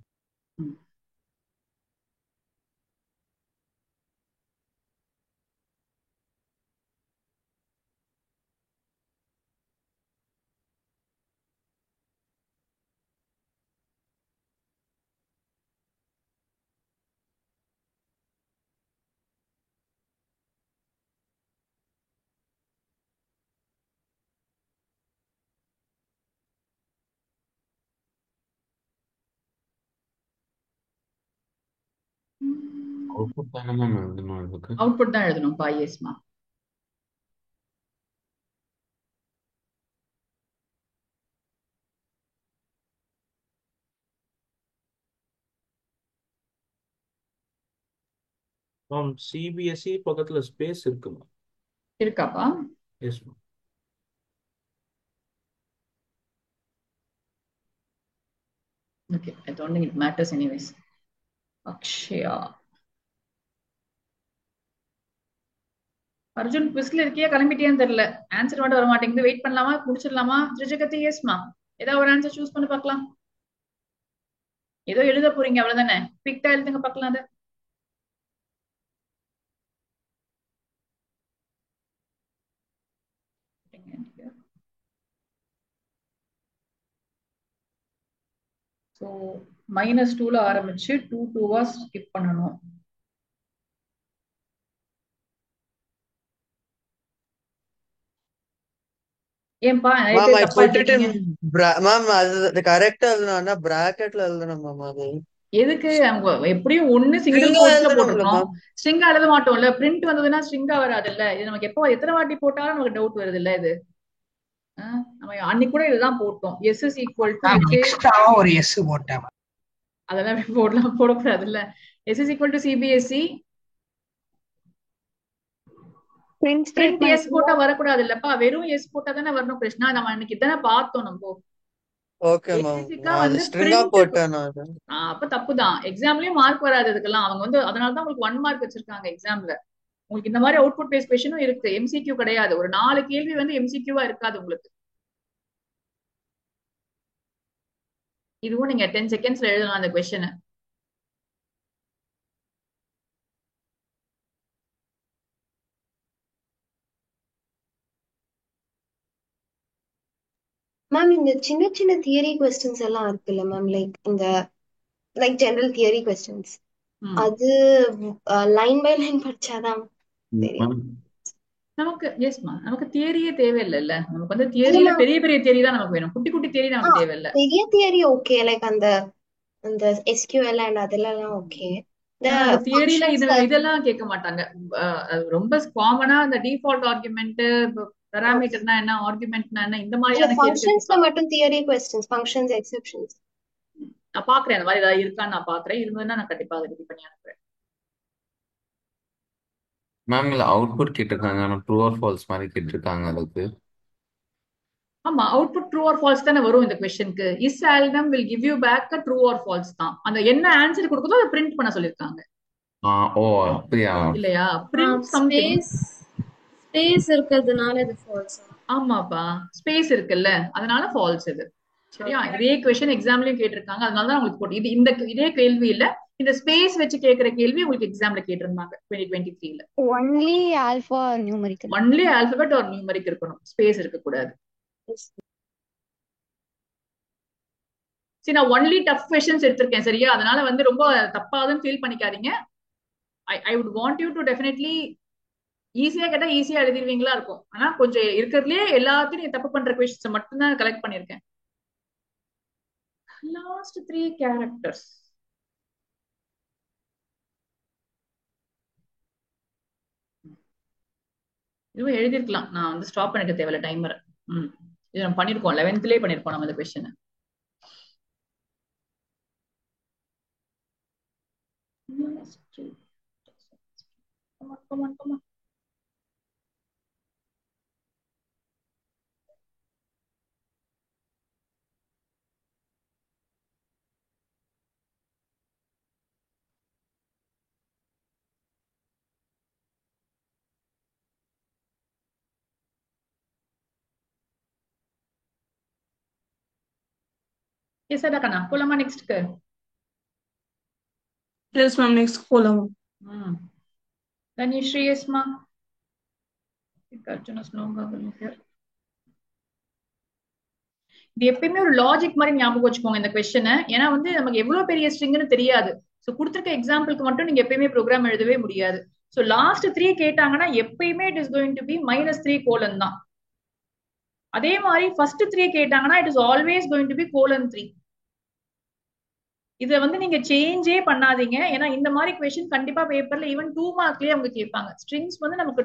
அவுட்புட் தானே மேம் எழுதணும் இதுக்கு? அவுட்புட் தான் எழுதணும்ப்பா. எஸ்மா. மேம் சிபிஎஸ்இ பக்கத்துல ஸ்பேஸ் இருக்குமா? இருக்காப்பா? Yes ma'am. Okay, I don't think it matters anyways. Akshaya. Arjun குவிஸ்ல இருக்கியா, கிளம்பிட்டேன்னு தெரியல. ஆன்சர் மட்டும் வர மாட்டேங்குது. வெயிட் பண்ணலாமா, முடிச்சிடலாமா? திருஜகத்தி எஸ்மா, ஏதாவது ஒரு ஆன்சர் சூஸ் பண்ணி பார்க்கலாம். ஏதோ எழுத போறீங்க அவ்வளவுதானே, குவிக்கா எழுதுங்க பார்க்கலாம். அதை ஸோ -2ல ஆரம்பிச்சு 2 ஸ்கிப் பண்ணணும். ஏன்பா நிறைய மேம் பேர் ஐ தப்பா புட் இட் எடுத்துருக்கீங்க? இன் மேம் அது கரெக்டா எழுதணும்னா பிராக்கெட்ல எழுதணும் மேம். அது எதுக்கு? அவங்க எப்படியும் ஒண்ணு சிங்கிள் ஸ்ட்ரிங்கா கோட்ஸ்ல எழுதணும்ல போட்டிருக்கணும். மேம். ஸ்ட்ரிங்கா எழுத மாட்டோம்ல. பிரிண்ட் வந்ததுன்னா ஸ்ட்ரிங்கா வராதுல்ல. இது நமக்கு எப்போ எத்தனை வாட்டி போட்டாலும் நமக்கு டவுட் வருது இல்ல. இது நம்ம அன்னைக்கு கூட இதுதான் போட்டோம். S is equal to ma'am எக்ஸ்ட்ராவா ஒரு எஸ் போட்டேன். அதெல்லாம் போடலாம், போடக்கூடாது இல்ல. S is equal to CBSE print S போட்டா வரக்கூடாது இல்லப்பா. வெறும் எஸ் போட்டா தானே வரணும் கிருஷ்ணா. நம்ம அன்னைக்கு தானே பார்த்தோம். நம்ம ஓகே மேம். பேசிக்கா அது வந்து ஸ்ட்ரிங்கா பிரிண்ட் போட்டேன் நான் அது. அப்ப தப்புதான். எக்ஸாம்லயும் மார்க் வராது இதுக்கெல்லாம். அவங்க வந்து அதனாலதான் உங்களுக்கு 1 மார்க் வச்சிருக்காங்க எக்ஸாம்ல. உங்களுக்கு இந்த மாதிரி அவுட்புட் பேஸ்ட் கொஸ்டினும் இருக்கு. எம்சிக்யூ கிடையாது. ஒரு 4 கேள்வி வந்து எம்சிக்யூவா இருக்காது உங்களுக்கு. இதுவும் நீங்க 10 செகண்ட்ஸ்ல எழுதலாம் அந்த கொஸ்டினை. மேம் இந்த சின்ன சின்ன தியரி கொஸ்டின்ஸ் எல்லாம் இருக்குல்ல ma'am, like general theory questions, அது லைன் பை லைன் படிச்சாதான் தெரியும். நமக்கு எஸ்மா, நமக்கு தியரியே தேவையில்லை. நமக்கு வந்து தியரியில பெரிய பெரிய தியரி தான் நமக்கு வேணும். குட்டி குட்டி தியரி நமக்கு தேவையில்லை. பெரிய தியரி ஓகே, லைக் அந்த எஸ்கியூஎல் அண்ட் அதெல்லாம் ஓகே. தியரியில இதெல்லாம் கேட்க மாட்டாங்க. ரொம்ப காமனா அந்த டிஃபால்ட் ஆர்குமெண்ட், பாராமீட்டர்னா என்ன, ஆர்குமெண்ட்னா என்ன, இந்த மாதிரியான ஃபங்க்ஷன்ஸ்ல மட்டும் தியரி क्वेश्चंस, ஃபங்க்ஷன்ஸ் எக்ஸெப்ஷன்ஸ் நான் பாக்குறேன். அந்த மாதிரி ஏதாவது இருக்கான்னு நான் பாக்குறேன். இருந்ததுன்னா நான் கண்டிப்பா அதை ரெடி பண்ணி அனுப்புறேன். மேம் இல்ல அவுட்புட் கேட்டிருக்காங்க, ஆனா ட்ரூ ஆர் ஃபால்ஸ் மாதிரி கேட்டிருக்காங்க. அதுக்கு ஆமா, அவுட்புட் ட்ரூ ஆர் ஃபால்ஸ் தானே வரும் இந்த क्वेश्चनக்கு. Is alnum will give you back a true or false தான். அந்த என்ன ஆன்சர் கொடுக்குதோ அதை பிரிண்ட் பண்ண சொல்லிருக்காங்க. ஓ அப்படியா? இல்லையா? Print something. ஸ்பேஸ் இருக்கிறதுனால இது ஃபால்ஸ். ஆமாப்பா, ஸ்பேஸ் இருக்குல்ல, அதனால ஃபால்ஸ் இது. சரியா? இதே क्वेश्चन எக்ஸாம்லயும் கேட்டிருக்காங்க. அதனால தான் உங்களுக்கு போட்டு இது இதே கேள்வி இல்ல, இந்த ஸ்பேஸ் வச்சு கேக்குற கேள்வி உங்களுக்கு எக்ஸாம்ல கேட்டிருந்தாங்க 2023ல. Only alpha numeric, only alphabet or numeric இருக்கணும், ஸ்பேஸ் இருக்க கூடாது. சரி, நான் ஒன்லி டஃப் क्वेश्चंस எடுத்திருக்கேன். சரியா? அதனால வந்து ரொம்ப தப்பாதுன்னு ஃபீல் பண்ணிக்காதீங்க. I would want you to definitely ஈஸியா கேட்டா ஈஸியா எழுதிருவீங்களா இருக்கும். ஆனா கொஞ்சம் இருக்கிறதுலயே எல்லாத்தையும் தப்பு பண்ற क्वेश्चंस மட்டும் தான் கலெக்ட் பண்ணிருக்கேன். Last 3 characters. இதுவும் எழுதிருக்கலாம். நான் வந்து ஸ்டாப் பண்ணிக்க தேவையில்ல டைமர். இது நம்ம பண்ணிருக்கோம், 11th பண்ணிருக்கோம் நம்ம இந்த question. Come on. Yes, Adakana. போலாமா நெக்ஸ்ட்க்கு? எஸ் மேம், நெக்ஸ்ட் போலாம். தனிஸ்ரீ எஸ்மா. Arjuna Slonga here. இது எப்பயுமே ஒரு லாஜிக் மாதிரி ஞாபகம் வச்சுக்கோங்க இந்த क्वेश्चन. ஏன்னா வந்து நமக்கு எவ்வளவு பெரிய ஸ்ட்ரிங்னு தெரியாது. சோ கொடுத்திருக்க எக்ஸாம்பிளுக்கு மட்டும் நீங்க எப்பயுமே ப்ரோக்ராம் எழுதவே முடியாது. சோ லாஸ்ட் 3 கேட்டாங்கன்னா எப்பயுமே it is going to be -3 தான். அதே மாதிரி ஃபர்ஸ்ட் 3 கேட்டாங்கன்னா it is always going to be :3. இதை வந்து நீங்க சேஞ்சே பண்ணாதீங்க. ஏன்னா இந்த மாதிரி क्वेश्चन கண்டிப்பா பேப்பர்ல ஈவன் 2 மார்க்லயே அவங்க கேட்பாங்க. ஸ்ட்ரிங்ஸ் வந்து நமக்கு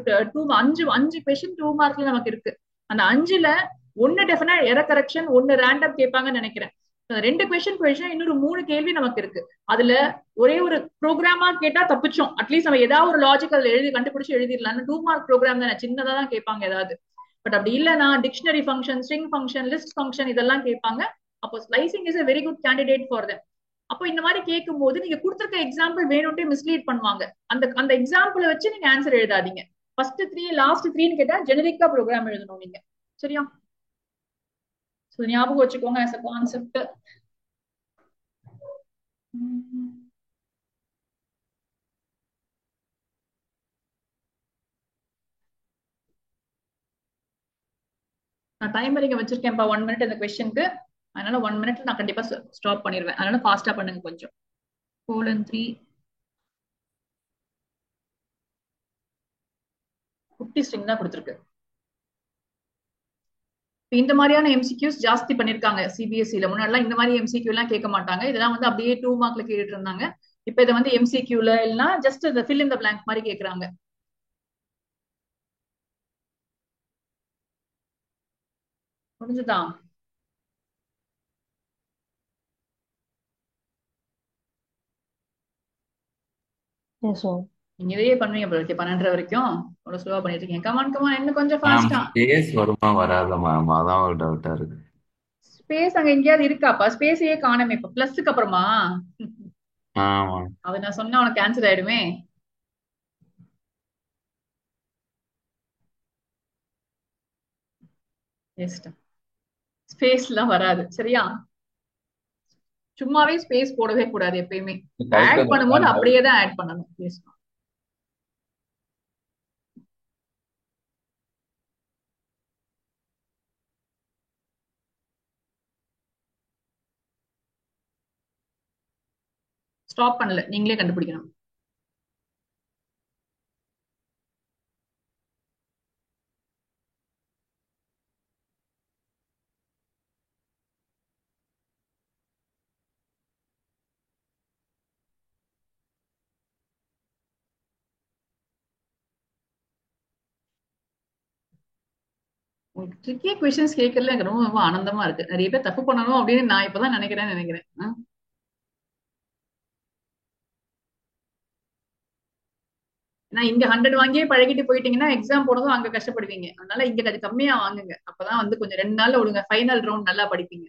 5 क्वेश्चन 2 மார்க்ல நமக்கு இருக்கு. அந்த 5ல 1 டெஃபினட் எரர் கரெக்ஷன், 1 ரேண்டம் கேட்பாங்கன்னு நினைக்கிறேன். 2 क्वेश्चन இன்னொரு 3 கேள்வி நமக்கு இருக்கு. அதுல ஒரே ஒரு ப்ரோக்ராமா கேட்டா தப்பிச்சோம். அட்லீஸ்ட் நம்ம ஏதாவது ஒரு லாஜிக் அதுல எழுதி கண்டுபிடிச்சு எழுதிடலாம். 2 மார்க் ப்ரோக்ராம் தானே, சின்னதா தான் கேட்பாங்க ஏதாவது. பட் அப்படி இல்லைன்னா dictionary function, string function, list function இதெல்லாம் கேட்பாங்க. அப்போ slicing is a very good candidate for them. அப்போ இந்த மாதிரி கேட்கும் போது நீங்க கொடுத்துருக்க எக்ஸாம்பிள் வேணும்ட்டே மிஸ்லீட் பண்ணுவாங்க. அந்த அந்த எக்ஸாம்பிளை வச்சு நீங்க ஆன்சர் எழுதாதீங்க. ஃபர்ஸ்ட் 3 லாஸ்ட் 3ன்னு கேட்டா ஜெனரிக்கா ப்ரோக்ராம் எழுதணும் நீங்க. சரியா? சோ ஞாபகம் வச்சுக்கோங்க as a கான்செப்ட். நான் டைமர் இங்க வச்சிருக்கேன்ப்பா 1 மினிட் இந்த கொஸ்டினுக்கு. அதனால 1 மினிட்ல நான் கண்டிப்பா ஸ்டாப் பண்ணிடுவேன். அதனால ஃபாஸ்டா பண்ணுங்க கொஞ்சம். கோலன் 3 குட்டி ஸ்ட்ரிங் தான் கொடுத்துருக்கு. இந்த மாதிரியான எம்சிக்யூஸ் ஜாஸ்தி பண்ணிருக்காங்க சிபிஎஸ்சில. முன்னாடிலாம் இந்த மாதிரி எம்சிக்யூ எல்லாம் கேட்க மாட்டாங்க. இதெல்லாம் வந்து அப்படியே 2 மார்க்ல கேட்டுட்டு இருந்தாங்க. இப்ப இதை வந்து எம்சிக்யூல எல்லாம் ஜஸ்ட் இந்த ஃபில் இன் த பிளாங்க் மாதிரி கேக்குறாங்க. முடிஞ்சுதான்? Yes, ma'am. நீங்க இதையே பண்ணுவீங்க போல இருக்கே 12 வரைக்கும். அவ்வளவு ஸ்லோவா பண்ணிட்டு இருக்கீங்க. கமான் கமான் இன்னும் கொஞ்சம் மேம் ஃபாஸ்டா. ஸ்பேஸ் வருமா வராத மேம், அதான் ஒரு டவுட்டா இருக்கு. ஸ்பேஸ் அங்க எங்கேயாவது இருக்காப்பா? ஸ்பேஸையே காணுமே. இப்ப பிளஸ்க்கு அப்புறமா ஆமா அது நான் சொன்னா உனக்கு கேன்சல் ஆயிடுமே. ஸ்பேஸ்லாம் வராது. சரியா? சும்மாவே ஸ்பேஸ் போடவே கூடாது எப்பயுமே. ஆட் பண்ணும்போது அப்படியே தான் ஆட் பண்ணணும். Yes. ஸ்டாப் பண்ணல, நீங்களே கண்டுபிடிக்கணும். ட்ரிக்கிய கொஸ்டின்ஸ் கேட்கறதுல எனக்கு ரொம்ப ரொம்ப ஆனந்தமா இருக்கு. நிறைய பேர் தப்பு பண்ணணும் அப்படின்னு நான் இப்பதான் நினைக்கிறேன். நான் இங்க 100 வாங்கியே பழகிட்டு போயிட்டீங்கன்னா எக்ஸாம் போனதும் அங்க கஷ்டப்படுவீங்க. அதனால இங்க கொஞ்சம் கம்மியா வாங்குங்க. அப்பதான் வந்து கொஞ்சம் 2 நாள்ல ஒழுங்க ஃபைனல் ரவுண்ட் நல்லா படிப்பீங்க.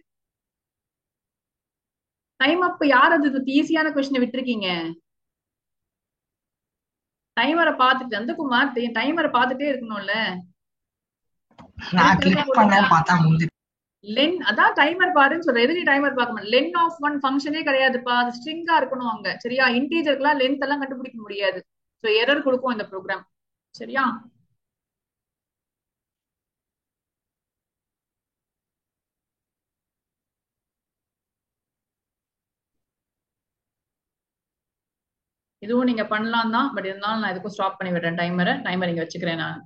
டைம் அப் யார் அது ஈஸியான கொஸ்டினை விட்டுருக்கீங்க? டைமரை பார்த்துட்டு நந்தகுமார் டைமரை பார்த்துட்டே இருக்கணும்ல. நான் கிளிக் பண்ணேன் பார்த்தா முடிஞ்சு. லென் அதான் டைமர் பாருன்னு சொல்றேன். எது நீ டைமர் பார்க்க மாட்டேன். லென் ஆஃப் ஒன் ஃபங்க்ஷனே கிடையாதுப்பா. அது ஸ்ட்ரிங்கா இருக்கணும் அங்க. சரியா? இன்டீஜருக்குலாம் லென்த் எல்லாம் கண்டுபிடிக்க முடியாது. சோ எரர் கொடுக்கும் இந்த ப்ரோக்ராம். சரியா? இதுவும் நீங்க பண்ணலாம் தான். பட் இருந்தாலும் நான் இதுக்கும் ஸ்டாப் பண்ணி விடுறேன் டைமர் இங்க வச்சுக்கிறேன் நான்.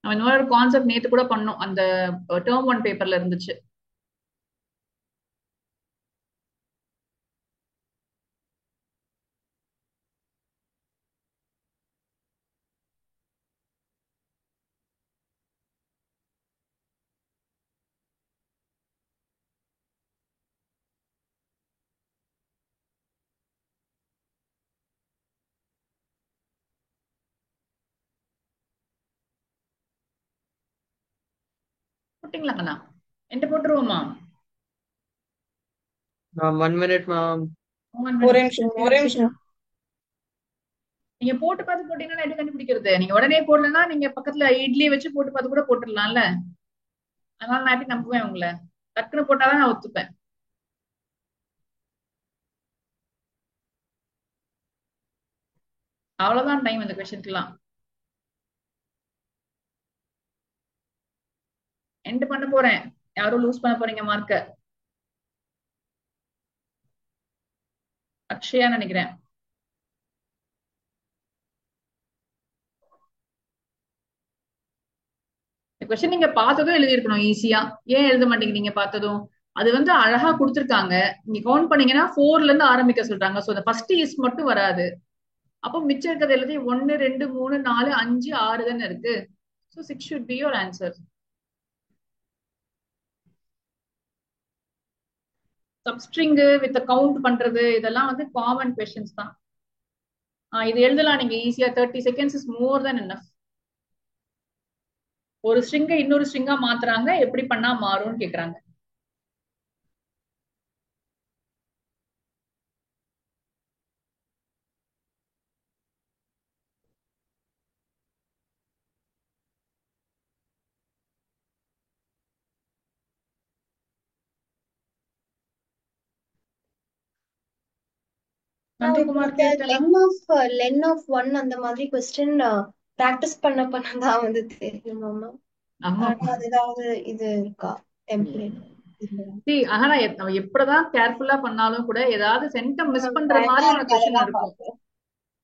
நம்ம இன்னொரு கான்செப்ட் நேத்து கூட பண்ணோம். அந்த டேர்ம் 1 பேப்பர்ல இருந்துச்சு. போட்டீங்களா கண்ணா? என்கிட்ட போட்டுருவோமா? 1 மினிட் மேம். ஒரே நிமிஷம். நீங்க போட்டு பார்த்து போட்டீங்கன்னா எப்படி கண்டுபிடிக்கிறது? நீங்க உடனே போடலன்னா நீங்க பக்கத்துல இட்லி வச்சு போட்டு பார்த்து கூட போட்டுடலாம்ல. அதனால நான் எப்படி நம்புவேன் உங்களை? டக்குன்னு போட்டாதான் நான் ஒத்துப்பேன். அவ்வளவுதான் டைம் இந்த கொஸ்டின்க்குலாம். எண்ட் பண்ண போறேன். யாரும் லூஸ் பண்ண போறீங்க மார்க்க. அக்ஷயா நினைக்கிறேன். கொஸ்டின் நீங்க பார்த்ததும் எழுதிருக்கணும் ஈஸியா. ஏன் எழுத மாட்டேங்கிறீங்க பார்த்ததும்? அது வந்து அழகா கொடுத்துருக்காங்க. நீங்க கவுண்ட் பண்ணீங்கன்னா 4ல இருந்து ஆரம்பிக்க சொல்றாங்க. சோ ஃபர்ஸ்ட் இஸ் மட்டும் வராது. அப்போ மிச்சம் இருக்கிறது எழுதி 1 2 3 4 5 6 தானே இருக்கு. So 6 should be your answer. Substring with count பண்றது இதெல்லாம் வந்து காமன் கொஸ்டின்ஸ் தான். இது எழுதலாம் நீங்க ஈஸியா. 30 seconds is more than enough. ஒரு ஸ்ட்ரிங்கை இன்னொரு ஸ்ட்ரிங்கா மாத்துறாங்க, எப்படி பண்ணா மாறும்னு கேக்குறாங்க. நந்தகுமார் கேட்டனா லென் ஆஃப் ஒன் அந்த மாதிரி கொஸ்டின் பிராக்டிஸ் பண்ணதான் வந்து தெரியும் மேம். ஆமா. ஆனா அது ஏதாவது இது இருக்கா டெம்ப்ளேட்? ஆனா நம்ம எப்படிதான் கேர்ஃபுல்லா பண்ணாலும் கூட ஏதாவது சென்டம் மிஸ் பண்ற மாதிரியான கொஸ்டின் இருக்கும்.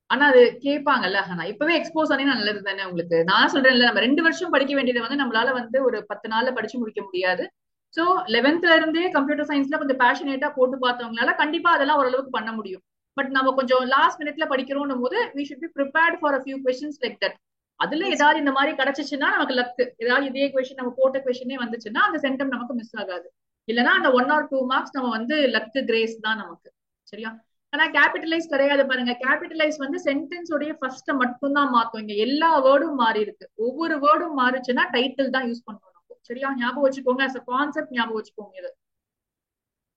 ஆனா அது கேட்பாங்கல்ல. ஆனா இப்பவே எக்ஸ்போஸ் ஆனே நல்லது தானே உங்களுக்கு. நான் சொல்றேன்ல, நம்ம 2 வருஷம் படிக்க வேண்டியதை வந்து நம்மளால வந்து ஒரு 10 நாள்ல படிச்சு முடிக்க முடியாது. சோ 11th இருந்தே கம்ப்யூட்டர் சயின்ஸ்ல கொஞ்சம் பேஷனேட்டா போட்டு பார்த்தவங்களால கண்டிப்பா அதெல்லாம் ஓரளவுக்கு பண்ண முடியும். பட் நம்ம கொஞ்சம் லாஸ்ட் மினிட்ல படிக்கிறோம் போது we should be prepared for a few questions like that. அதுல ஏதாவது இந்த மாதிரி கிடைச்சிச்சுன்னா நமக்கு லக். ஏதாவது இதே கொஸ்டின் நம்ம போட்ட கொஸ்டினே வந்துச்சுன்னா அந்த சென்டம் நமக்கு மிஸ் ஆகாது. இல்லைன்னா அந்த 1 or 2 மார்க்ஸ் நம்ம வந்து லக் கிரேஸ் தான் நமக்கு. சரியா? ஆனா கேபிட்டலைஸ் கிடையாது பாருங்க. கேபிட்டலைஸ் வந்து சென்டென்ஸ் உடைய ஃபர்ஸ்ட் மட்டும் தான் மாத்தும். இங்க எல்லா வேர்டும் மாறி இருக்கு. ஒவ்வொரு வேர்டும் மாறிச்சுன்னா டைட்டில் தான் யூஸ் பண்ணுவோம். சரியா? ஞாபகம் வச்சுக்கோங்க. as a கான்செப்ட் ஞாபகம் வச்சுக்கோங்க.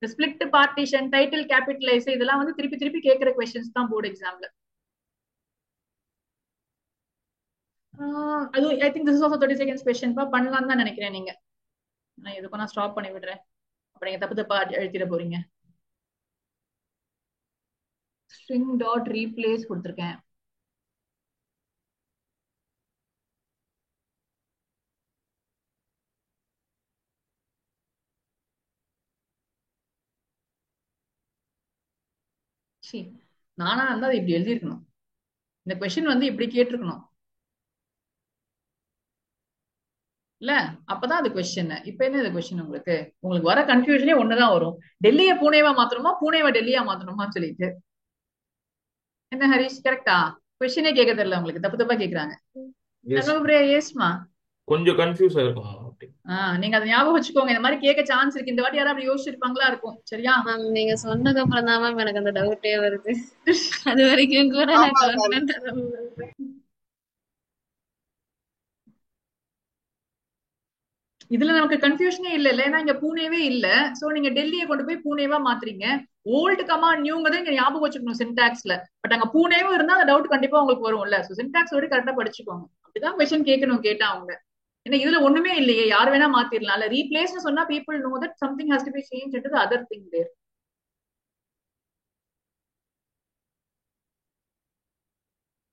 இது ஸ்பிளிட், பார்ட்டிஷன், டைட்டில், கேபிட்டலைஸ் இதெல்லாம் வந்து திருப்பி திருப்பி கேட்கிற கொஸ்டின்ஸ் தான் போர்டு எக்ஸாம்ல. அது I think this is also 30 seconds question பண்ணலாம் தான் நினைக்கிறேன். நீங்க நான் எதுக்கும் நான் ஸ்டாப் பண்ணி விடுறேன். அப்புறம் நீங்க தப்பு தப்பா எழுதிட போறீங்க. ஸ்ட்ரிங் டாட் ரீப்ளேஸ் கொடுத்துருக்கேன். நானா இருந்தா அது இப்படி எழுதிருக்கணும். இந்த கொஸ்டின் வந்து இப்படி கேட்டிருக்கணும் இல்ல? அப்பதான் அது கொஸ்டின். இப்ப என்ன இது கொஸ்டின்? உங்களுக்கு வர கன்ஃபியூஷனே ஒண்ணுதான் வரும். டெல்லிய பூனேவா மாத்தணுமா, பூனேவா டெல்லியா மாத்தணுமான்னு சொல்லிட்டு. என்ன ஹரிஷ், கரெக்டா? கொஸ்டினே கேட்க தெரியல உங்களுக்கு, தப்பு தப்பா கேக்குறாங்க. ஏஸ்மா கொஞ்சம் கன்ஃபியூஸ் ஆயிருக்கும். நீங்க அதை ஞாபகம் வச்சுக்கோங்க. இந்த மாதிரி கேட்க சான்ஸ் இருக்கு. இந்த வாட்டி யாராவது அப்படி யோசிச்சிருப்பாங்களா இருக்கும். சரியா? நீங்க சொன்னதுக்கு அப்புறம் தான் மேம் எனக்கு அந்த டவுட்டே வருது. அது வரைக்கும் கூட நான் கான்ஃபிடென்ட்டா தான் இருக்கேன். இதுல நமக்கு கன்ஃபியூஷனே இல்ல. ஏன்னா இங்க பூனேவே இல்ல. சோ நீங்க டெல்லியை கொண்டு போய் பூனேவா மாத்துறீங்க. ஓல்டு கமா நியூங்கிறத இங்க ஞாபகம் வச்சுக்கணும் சின்டாக்ஸ்ல. பட் அங்க பூனேவும் இருந்தா அந்த டவுட் கண்டிப்பா உங்களுக்கு வரும்ல. சோ சின்டாக்ஸ் வரை கரெக்டா படிச்சுக்கோங்க. அப்படிதான் கொஸ்டின் கேட்கணும் கேட்டா அவங்க. ஏன்னா இதுல ஒண்ணுமே இல்லையே, யார் வேணா மாத்திரலாம். ரீப்ளேஸ் சொன்னா people know that something has to be change into the other thing there.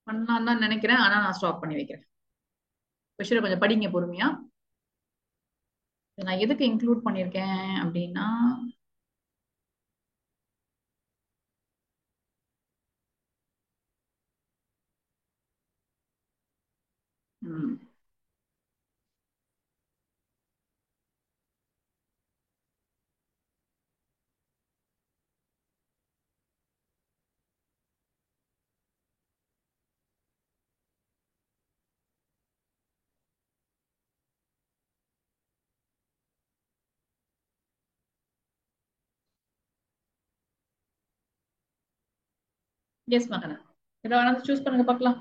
பண்ணலாம் தான் நினைக்கிறேன். ஆனா நான் ஸ்டாப் பண்ணி வைக்கிறேன். கொஸ்டினை கொஞ்சம் படிங்க பொறுமையா. நான் எதுக்கு இன்க்ளூட் பண்ணிருக்கேன் அப்படின்னா, எஸ் மகனா, இதை வேணா சூஸ் பண்ணுங்க பார்க்கலாம்.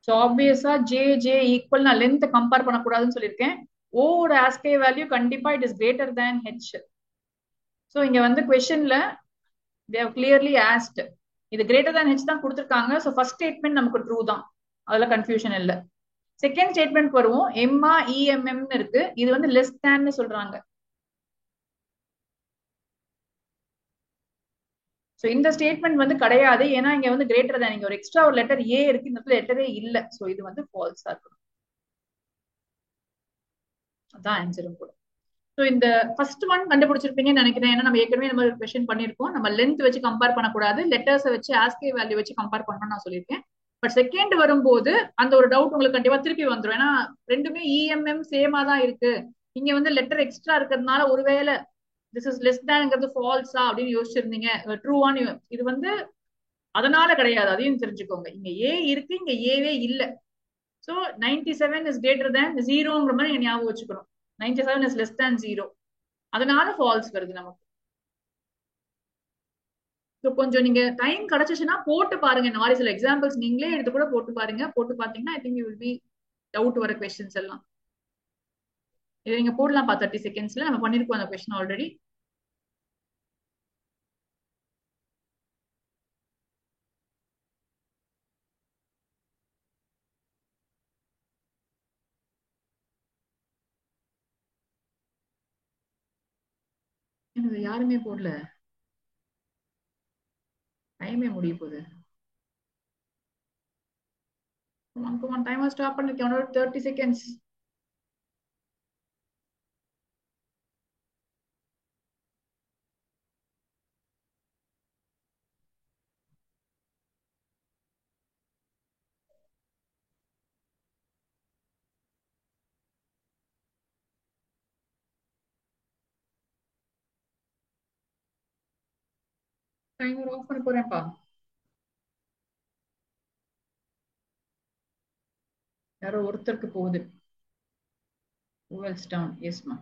ஸோ ஆப்வியஸா ஜே ஜே ஈக்குவல், நான் லென்த் கம்பேர் பண்ணக்கூடாதுன்னு சொல்லியிருக்கேன். ஓட ஆஸ்கே வேல்யூ கண்டிப்பா it is greater than H. So இங்க வந்து கொஸ்டின்ல they have clearly asked இது கிரேட்டர் தேன் ஹெச் தான் கொடுத்துருக்காங்க. ஸோ ஃபர்ஸ்ட் ஸ்டேட்மெண்ட் நமக்கு ட்ரூ தான், அதுல கன்ஃபியூஷன் இல்லை. செகண்ட் ஸ்டேட்மெண்ட் வருவோம். எம்மா இஎம்எம்னு இருக்கு, இது வந்து லெஸ் தேன்னு சொல்றாங்க. ஸோ இந்த ஸ்டேட்மெண்ட் வந்து கிடையாது. ஏன்னா இங்க வந்து கிரேட்டர் தேன், இங்க ஒரு எக்ஸ்ட்ரா ஒரு லெட்டர் ஏ இருக்கு, இந்த லெட்டரே இல்லை. ஸோ இது வந்து ஃபால்ஸா இருக்கணும். அதான் ஆன்சரும் கூட. ஸோ இந்த ஃபர்ஸ்ட் ஒன் கண்டுபிடிச்சிருப்பீங்கன்னு நினைக்கிறேன். ஏன்னா நம்ம ஏற்கனவே நம்ம கொஸ்டின் பண்ணிருக்கோம். நம்ம லென்த் வச்சு கம்பேர் பண்ணக்கூடாது, லெட்டர்ஸை வச்சு ஆஸ்கே வேல்யூ வச்சு கம்பேர் பண்ணணும்னு நான் சொல்லியிருக்கேன். பட் செகண்ட் வரும்போது அந்த ஒரு டவுட் உங்களுக்கு கண்டிப்பா திருப்பி வந்துடும். ஏன்னா ரெண்டுமே இஎம்எம் சேமா தான் இருக்கு. இங்க வந்து லெட்டர் எக்ஸ்ட்ரா இருக்கிறதுனால ஒருவேளை திஸ் இஸ் லெஸ் தேன்ங்கிறது ஃபால்ஸா அப்படின்னு யோசிச்சிருந்தீங்க. ட்ரூவான்னு இது வந்து அதனால கிடையாது, அதையும் தெரிஞ்சுக்கோங்க. இங்க ஏ இருக்கு, இங்க ஏவே இல்லை. ஸோ 97 இஸ் கிரேட்டர் தேன் 0ங்கிற மாதிரி நீங்க ஞாபகம் வச்சுக்கணும். 97 இஸ் லெஸ் தேன் 0, அதனால ஃபால்ஸ் வருது நமக்கு. ஸோ கொஞ்சம் நீங்க டைம் கிடைச்சிச்சுன்னா போட்டு பாருங்க. இந்த மாதிரி சில எக்ஸாம்பிள்ஸ் நீங்களே எடுத்து கூட போட்டு பாருங்க. போட்டு பாத்தீங்கன்னா I think you will be doubt வர கொஸ்டின்ஸ் எல்லாம் இதை நீங்க போடலாம். 30 செகண்ட்ஸ்ல நம்ம பண்ணிருக்கோம் அந்த கொஸ்டின் ஆல்ரெடி. எனக்கு யாருமே போடல, டைமே முடிய போகுது. டைமர் ஸ்டாப் பண்ணிருக்கேன். 30 செகண்ட்ஸ். டைமர் ஆஃப் பண்ண போறேன்ப்பா. யாரோ ஒருத்தருக்கு போகுது. Yes ma'am.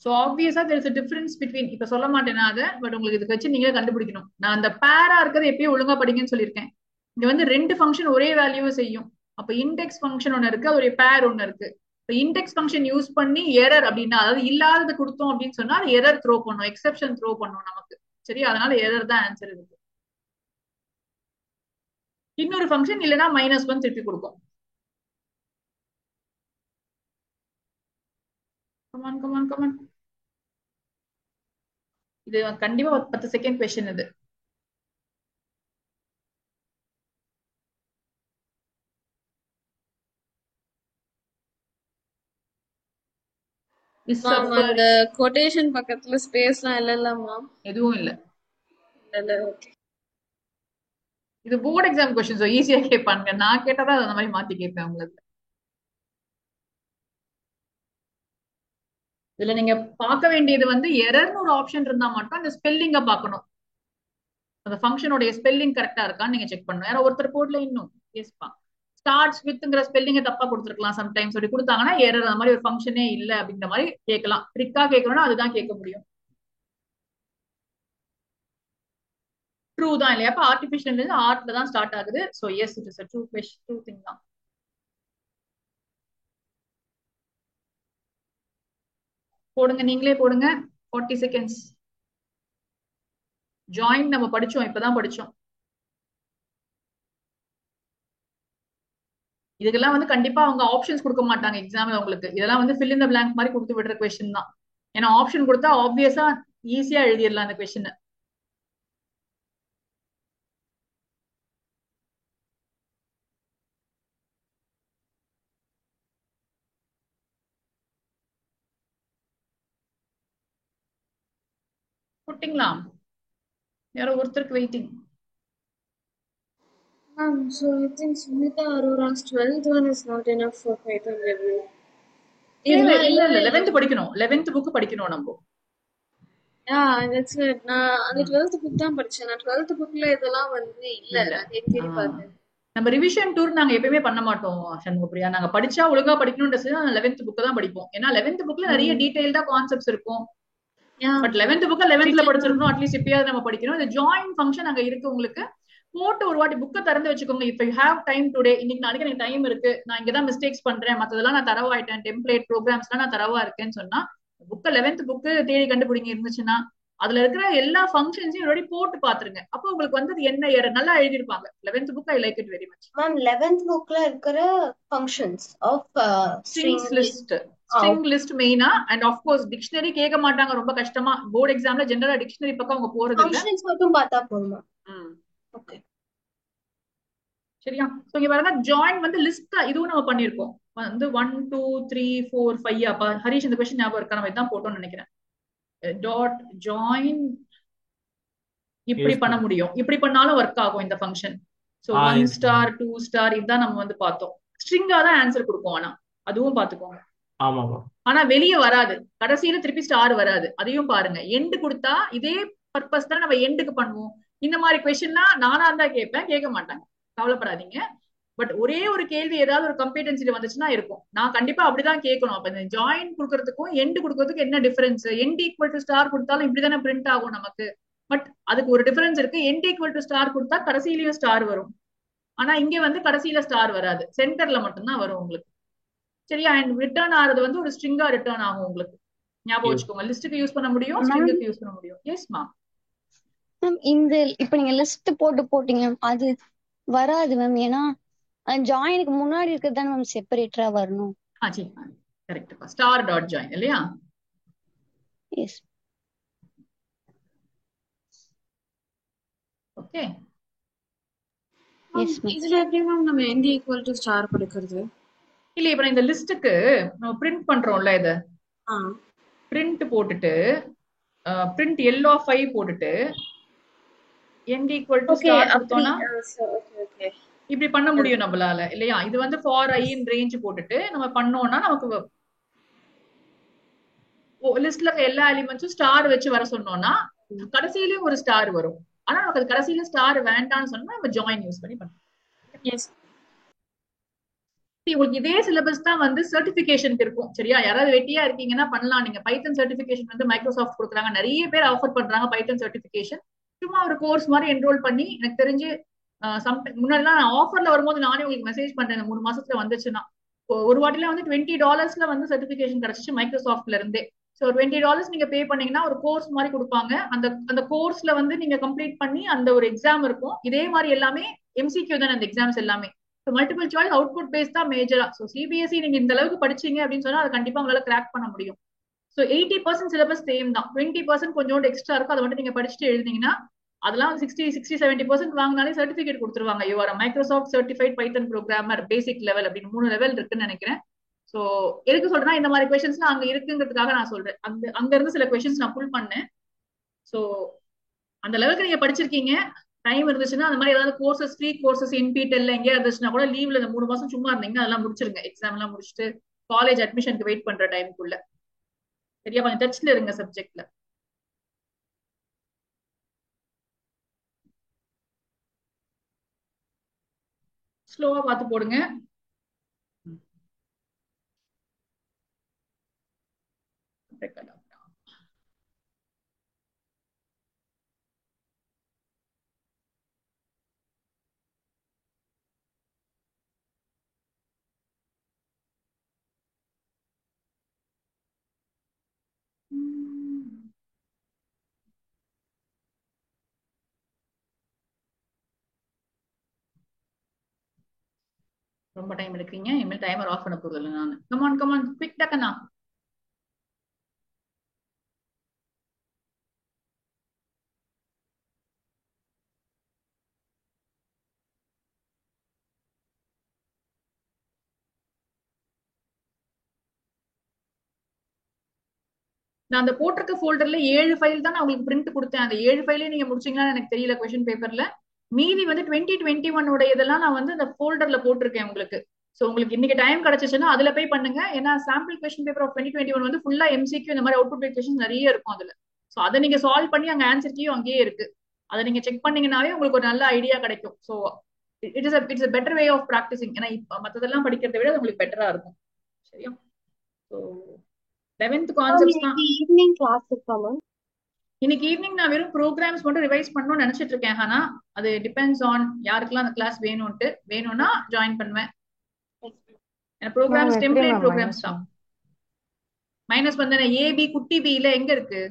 So obviously there is a difference between, இப்ப சொல்ல மாட்டேன் அதை, பட் உங்களுக்கு இதுக்கு வச்சு நீங்களே கண்டுபிடிக்கணும். நான் அந்த பேரா இருக்கிறது எப்பயும் ஒழுங்கா படிங்கன்னு சொல்லியிருக்கேன். இங்க வந்து 2 ஃபங்க்ஷன் ஒரே வேல்யூவை செய்யும். அப்ப இண்டெக்ஸ் ஃபங்க்ஷன் ஒன்னு இருக்கு, அது ஒரு பேர் ஒன்னு இருக்கு. இப்போ இண்டெக்ஸ் ஃபங்க்ஷன் யூஸ் பண்ணி எரர் அப்படின்னா, அதாவது இல்லாதது கொடுத்தோம் அப்படின்னு சொன்னா அது எரர் த்ரோ பண்ணும், எக்ஸெப்ஷன் த்ரோ பண்ணும் நமக்கு. சரி, அதனால எரர் தான் ஆன்சர் இருக்கு. இன்னொரு ஃபங்க்ஷன் இல்லைன்னா -1 திருப்பி கொடுக்கும். Come on come on come on. இது கண்டிப்பா 10 செகண்ட் கொஸ்டின் இது. அந்த கொட்டேஷன் பக்கத்துல ஸ்பேஸ்லாம் இல்லைல்லம்மா? எதுவும் இல்ல. ஓகே. இது போர்டு எக்ஸாம் கொஸ்டின், ஈஸியா கேட்பாங்க. நான் கேட்டதா அந்த மாதிரி மாத்தி கேட்பேன் உங்களுக்கு. இதுல நீங்க பார்க்க வேண்டியது வந்து எரர்னு ஒரு ஆப்ஷன் இருந்தா மட்டும் அந்த ஸ்பெல்லிங்க பார்க்கணும். அந்த ஃபங்க்ஷனோட ஸ்பெல்லிங் கரெக்டா இருக்கான்னு நீங்க செக் பண்ணணும். யாரோ ஒருத்தர் போர்ட்ல இன்னும் எஸ்பா ஸ்டார்ட்ஸ் வித்ங்கிற ஸ்பெல்லிங்க தப்பா கொடுத்துருக்கலாம் சம்டைம்ஸ். அப்படி கொடுத்தாங்கன்னா எரர், அந்த மாதிரி ஒரு ஃபங்க்ஷனே இல்ல அப்படிங்கிற மாதிரி கேட்கலாம். ட்ரிக்கா கேட்கணும்னா அதுதான் கேட்க முடியும். ட்ரூ தான் இல்லையா? அப்ப ஆர்டிஃபிஷியல் ஆர்ட்ல தான் ஸ்டார்ட் ஆகுது. So yes, it is a true question, true thing தான். போடுங்க, நீங்களே போடுங்க. 40 செகண்ட்ஸ். ஜாயின் நம்ம படிச்சோம், இப்பதான் படிச்சோம். இதுக்கெல்லாம் வந்து கண்டிப்பா அவங்க ஆப்ஷன்ஸ் கொடுக்க மாட்டாங்க எக்ஸாம்ல உங்களுக்கு. இதெல்லாம் வந்து fill in the blank மாதிரி கொடுத்து விடுற கொஸ்டின் தான். ஏன்னா ஆப்ஷன் கொடுத்தா ஆப்வியஸா ஈஸியா எழுதிடலாம் அந்த கொஸ்டின். போட்டிங்களா? யாரோ ஒருத்தருக்கு waiting. So I think Sumita Arora's 12th one is not enough for Python level. இல்ல 11th படிக்கணும். 11th புக் படிக்கணும் நம்ம. That's it. நான் அந்த 12th புக் தான் படிச்சேன். நான் 12th புக்ல இதெல்லாம் வந்து இல்ல. நான் தேடி பார்த்தேன். நம்ம ரிவிஷன் டூர் நாங்க எப்பவுமே பண்ண மாட்டோம் சண்முகப்பிரியா. நாங்க படிச்சா ஒழுங்கா படிக்கணும்ன்றது 11th புக் தான் படிப்போம். ஏன்னா 11th புக்ல நிறைய டீடைல்டா கான்செப்ட்ஸ் இருக்கும். பட் 11th புக்க 11thல படிச்சிருக்கணும். அட்லீஸ்ட் இப்பயாவது நம்ம படிக்கணும். இந்த ஜாயின் ஃபங்க்ஷன் அங்க இருக்கு உங்களுக்கு. போட்டு ஒரு வாட்டி புக்கை திறந்து வச்சுக்கோங்க. இப்ப யூ ஹேவ் டைம் டுடே, இன்னைக்கு நாளைக்கு எனக்கு டைம் இருக்கு, நான் இங்கதான் மிஸ்டேக்ஸ் பண்றேன், மத்ததெல்லாம் நான் தரவாயிட்டேன், டெம்ப்ளேட் ப்ரோக்ராம்ஸ்லாம் நான் தரவா இருக்கேன்னு சொன்னா புக்கை 11th புக்கு தேடி கண்டுபிடிங்க இருந்துச்சுன்னா அதுல இருக்கிற எல்லா ஃபங்க்ஷன்ஸையும் ஆல்ரெடி போட்டு பாத்துருங்க. அப்போ உங்களுக்கு வந்து என்ன எரர் நல்லா எழுதிருப்பாங்க. 11th book I like it very much. Ma'am 11th புக்ல இருக்கிற functions of strings list, string list மெயினா, அண்ட் ஆஃப் கோர்ஸ் டிக்ஷனரி கேட்க மாட்டாங்க ரொம்ப கஷ்டமா. போர்டு எக்ஸாம்ல ஜெனரலா டிக்ஷனரி பக்கம் அவங்க போறது இல்ல. ஃபங்க்ஷன்ஸ் மட்டும் பார்த்தா போதுமா? ஓகே, சரியா? சோ இங்க பாருங்க, ஜாயின் வந்து லிஸ்டா இதுவும் நம்ம பண்ணிருக்கோம். வந்து 1 2 3 4 5. அப்ப ஹரிஷ் இந்த क्वेश्चन ஞாபகம் இருக்கா? நம்ம இதான் போட்டோம்னு நினைக்கிறேன். டாட் ஜாயின் இப்படி பண்ண முடியும். இப்படி பண்ணாலும் ஒர்க் ஆகும் இந்த ஃபங்க்ஷன். சோ 1 ஸ்டார் 2 ஸ்டார் இதான் நம்ம வந்து பார்த்தோம். ஸ்ட்ரிங்கா தான் ஆன்சர் கொடுப்போம். ஆனா அதுவும் பாத்துக்கோங்க. ஆமாமா. ஆனா வெளியே வராது, கடைசியில திருப்பி ஸ்டார் வராது. அதையும் பாருங்க. எண்ட் கொடுத்தா இதே பர்பஸ் தான் நம்ம எண்டுக்கு பண்ணுவோம். இந்த மாதிரி கொஸ்டின்னா நானா தான் கேட்பேன், கேட்க மாட்டாங்க. கவலைப்படாதீங்க. பட் ஒரே ஒரு கேள்வி ஏதாவது ஒரு கம்பேட்டன்சில வந்துச்சுன்னா இருக்கும். நான் கண்டிப்பா அப்படிதான் கேட்கணும். அப்ப இந்த ஜாயின் கொடுக்கறதுக்கும் எண்ட் கொடுக்கறதுக்கு என்ன difference? End equal to star கொடுத்தாலும் இப்படிதானே பிரிண்ட் ஆகும் நமக்கு. பட் அதுக்கு ஒரு டிஃபரன்ஸ் இருக்கு. எண்ட் ஈக்குவல் டு ஸ்டார் கொடுத்தா கடைசியிலயும் ஸ்டார் வரும். ஆனா இங்க வந்து கடைசியில ஸ்டார் வராது, சென்டர்ல மட்டும்தான் வரும் உங்களுக்கு. சரியா? அண்ட் ரிட்டர்ன் ஆறது வந்து ஒரு ஸ்ட்ரிங்கா ரிட்டர்ன் ஆகும் உங்களுக்கு. ஞாபகம் வச்சுக்கோங்க. லிஸ்ட்டுக்கு யூஸ் பண்ண முடியும், மேம் ஸ்ட்ரிங்குக்கு யூஸ் பண்ண முடியும். எஸ் மா. மேம் இந்த இப்ப நீங்க லிஸ்ட் போட்டீங்க அது வராது மேம். ஏன்னா ஜாயினுக்கு முன்னாடி இருக்கிறது தானே மேம் செப்பரேட்டரா வரணும். சரி கரெக்ட். ஸ்டார் டாட் ஜாயின் இல்லையா? எஸ். ஓகே. Yes ma'am. இதுல எப்படி மேம் நம்ம எண்ட் ஈக்குவல் டு ஸ்டார் கொடுக்கறது? இல்ல இப்ப இந்த லிஸ்ட்டுக்கு நம்ம பிரிண்ட் பண்றோம்ல, இத பிரிண்ட் போட்டுட்டு பிரிண்ட் எல்லோ 5 போட்டுட்டு எண்ட் ஈக்குவல் டு ஸ்டார் கொடுத்தோம்னா இப்படி பண்ண முடியும் நம்மளால இல்லையா? இது வந்து ஃபார் ஐ இன் ரேஞ்ச் போட்டுட்டு நம்ம பண்ணோம்னா நமக்கு லிஸ்ட்ல எல்லா எலிமெண்ட்ஸும் ஸ்டார் வச்சு வர சொன்னோம்னா கடைசியிலயும் ஒரு ஸ்டார் வரும். ஆனா நமக்கு அது கடைசியில ஸ்டார் வேண்டாம்னு சொன்னா நம்ம ஜாயின் யூஸ் பண்ணி பண்ணலாம். உங்களுக்கு இதே சிலபஸ் தான் வந்து சர்டிபிகேஷனுக்கு இருக்கும். சரியா? யாராவது வெட்டியா இருக்கீங்கன்னா பண்ணலாம். நீங்க பைத்தன் சர்டிபிகேஷன் வந்து மைக்ரோசாஃப்ட் கொடுக்குறாங்க, நிறைய பேர் ஆஃபர் பண்றாங்க பைத்தன் சர்டிபிகேஷன். சும்மா ஒரு கோர்ஸ் மாதிரி என்ரோல் பண்ணி, எனக்கு தெரிஞ்சு முன்னாடிலாம் ஆஃபர்ல வரும்போது நானே உங்களுக்கு மெசேஜ் பண்றேன், 3 மாசத்துல வந்துச்சுன்னா. ஒரு வாட்டில வந்து $20 வந்து சர்டிபிகேஷன் கிடைச்சிச்சு மைக்ரோசாஃப்ட்ல இருந்தே. ஸோ $20 நீங்க பே பண்ணீங்கன்னா ஒரு கோர்ஸ் மாதிரி கொடுப்பாங்க. அந்த கோர்ஸ்ல வந்து நீங்க கம்ப்ளீட் பண்ணி அந்த ஒரு எக்ஸாம் இருக்கும். இதே மாதிரி எல்லாமே MCQ தானே அந்த எக்ஸாம்ஸ் எல்லாமே. மல்டிபிள் சாய்ஸ் அவுட்புட் பேஸ் தான் மேஜரா. ஸோ சிபிஎஸ்இ நீங்க இந்த அளவுக்கு படிச்சீங்க அப்படின்னு சொன்னா அது கண்டிப்பா உங்களால கிராக் பண்ண முடியும். ஸோ 80% சிலபஸ் சேம் தான், 20% கொஞ்சோண்டு எக்ஸ்ட்ரா இருக்கும். அதை மட்டும் நீங்க படிச்சுட்டு எழுதினீங்கன்னா அதெல்லாம் 60-70% வாங்கினாலே சர்டிபிகேட் கொடுத்துருவாங்க. You are Microsoft certified Python programmer basic level அப்படின்னு 3 லெவல் இருக்குன்னு நினைக்கிறேன். ஸோ எதுக்கு சொல்றேன்னா இந்த மாதிரி கொஸ்டின்ஸ்லாம் அங்க இருக்குங்கிறதுக்காக நான் சொல்றேன். அங்க இருந்து சில கொஸ்டின்ஸ் நான் புல் பண்ணேன். ஸோ அந்த லெவலுக்கு நீங்க படிச்சிருக்கீங்க, டைம் இருந்துச்சுன்னா அந்த மாதிரி ஏதாவது கோர்சஸ், ஃப்ரீ கோர்சஸ் NPTEL எங்கேயா இருந்துச்சுன்னா கூட லீவ்ல இந்த 3 மாசம் சும்மா இருந்தீங்க அதெல்லாம் முடிச்சிருங்க. எக்ஸாம் எல்லாம் முடிச்சுட்டு காலேஜ் அட்மிஷனுக்கு வெயிட் பண்ற டைமுக்குள்ள. சரியா? கொஞ்சம் டச்ல இருங்க சப்ஜெக்ட்ல. ஸ்லோவா பார்த்து போடுங்க. ரொம்ப டைம் எடுக்கிறீங்க. இனிமேல் டைமர் ஆஃப் பண்ண போறது இல்லை நான். கமான் குவிக் டக்கனா. நான் அந்த போட்டிருக்க ஃபோல்டர்ல 7 ஃபைல் தான் நான் உங்களுக்கு பிரிண்ட் கொடுத்தேன். அந்த 7 ஃபைலே நீங்க முடிச்சீங்களான்னு எனக்கு தெரியல கொஸ்டின் பேப்பர்ல. மீதி வந்து 2021 இதெல்லாம் நான் வந்து அந்த ஃபோல்டர்ல போட்டிருக்கேன் உங்களுக்கு. ஸோ உங்களுக்கு இன்னைக்கு டைம் கிடைச்சிச்சுன்னா அதுல போய் பண்ணுங்க. ஏன்னா சாம்பிள் கொஸ்டின் பேப்பர் ஆஃப் 2021 வந்து ஃபுல்லா MCQ இந்த மாதிரி அவுட்புட் பேஸ்ட் கொஸ்டின் நிறைய இருக்கும் அதுல. ஸோ அதை நீங்க சால்வ் பண்ணி அங்க ஆன்சர் கீயும் அங்கேயே இருக்கு. அதை நீங்க செக் பண்ணீங்கன்னாவே உங்களுக்கு ஒரு நல்ல ஐடியா கிடைக்கும். So it's a better way of practising. ஏன்னா இப்ப மற்றதெல்லாம் படிக்கிறத விட உங்களுக்கு பெட்டரா இருக்கும். சரியா? ஸோ 11th கான்செப்ட்ஸ் தான். ஈவினிங் கிளாஸ் இருக்கா மேம்? இன்னைக்கு ஈவினிங் நான் வெறும் ப்ரோக்ராம்ஸ் மட்டும் ரிவைஸ் பண்ணணும்னு நினைச்சிட்டு இருக்கேன். ஆனா அது டிபெண்ட்ஸ் ஆன் யாருக்கெல்லாம் அந்த கிளாஸ் வேணும்னா ஜாயின் பண்ணுவேன். ப்ரோக்ராம்ஸ் டெம்ப்ளேட் ப்ரோக்ராம்ஸ் தான். மைனஸ் வந்து ஏபி குட்டி பில எங்க இருக்கு?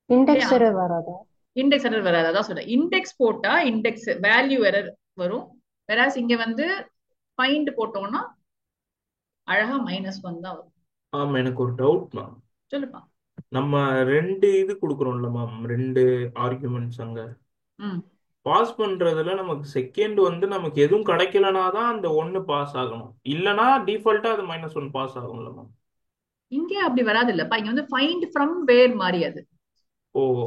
இண்டெக்ஸ் எரர் வராதா? இண்டெக்ஸ் எரர் வராது. அதான் சொல்றேன். இண்டெக்ஸ் போட்டா இண்டெக்ஸ் வேல்யூ எரர் வரும். வேறாஸ் இங்க வந்து ஃபைண்ட் போட்டோம்னா அழகா -1 தான் வரும். ஆமா, எனக்கு ஒரு டவுட் மேம். சொல்லுப்பா. நம்ம 2 இது கொடுக்குறோம்ல மேம், 2 ஆர்குமெண்ட்ஸ் அங்க பாஸ் பண்றதுல நமக்கு செகண்ட் வந்து நமக்கு எதுவும் கிடைக்கலனா தான் அந்த 1 பாஸ் ஆகணும். இல்லனா டிஃபால்ட்டா அது -1 பாஸ் ஆகும்ல மேம்? இங்கே அப்படி வராது இல்லப்பா. இங்க வந்து ஃபைண்ட் ஃப்ரம் வேர் மாதிரி. அது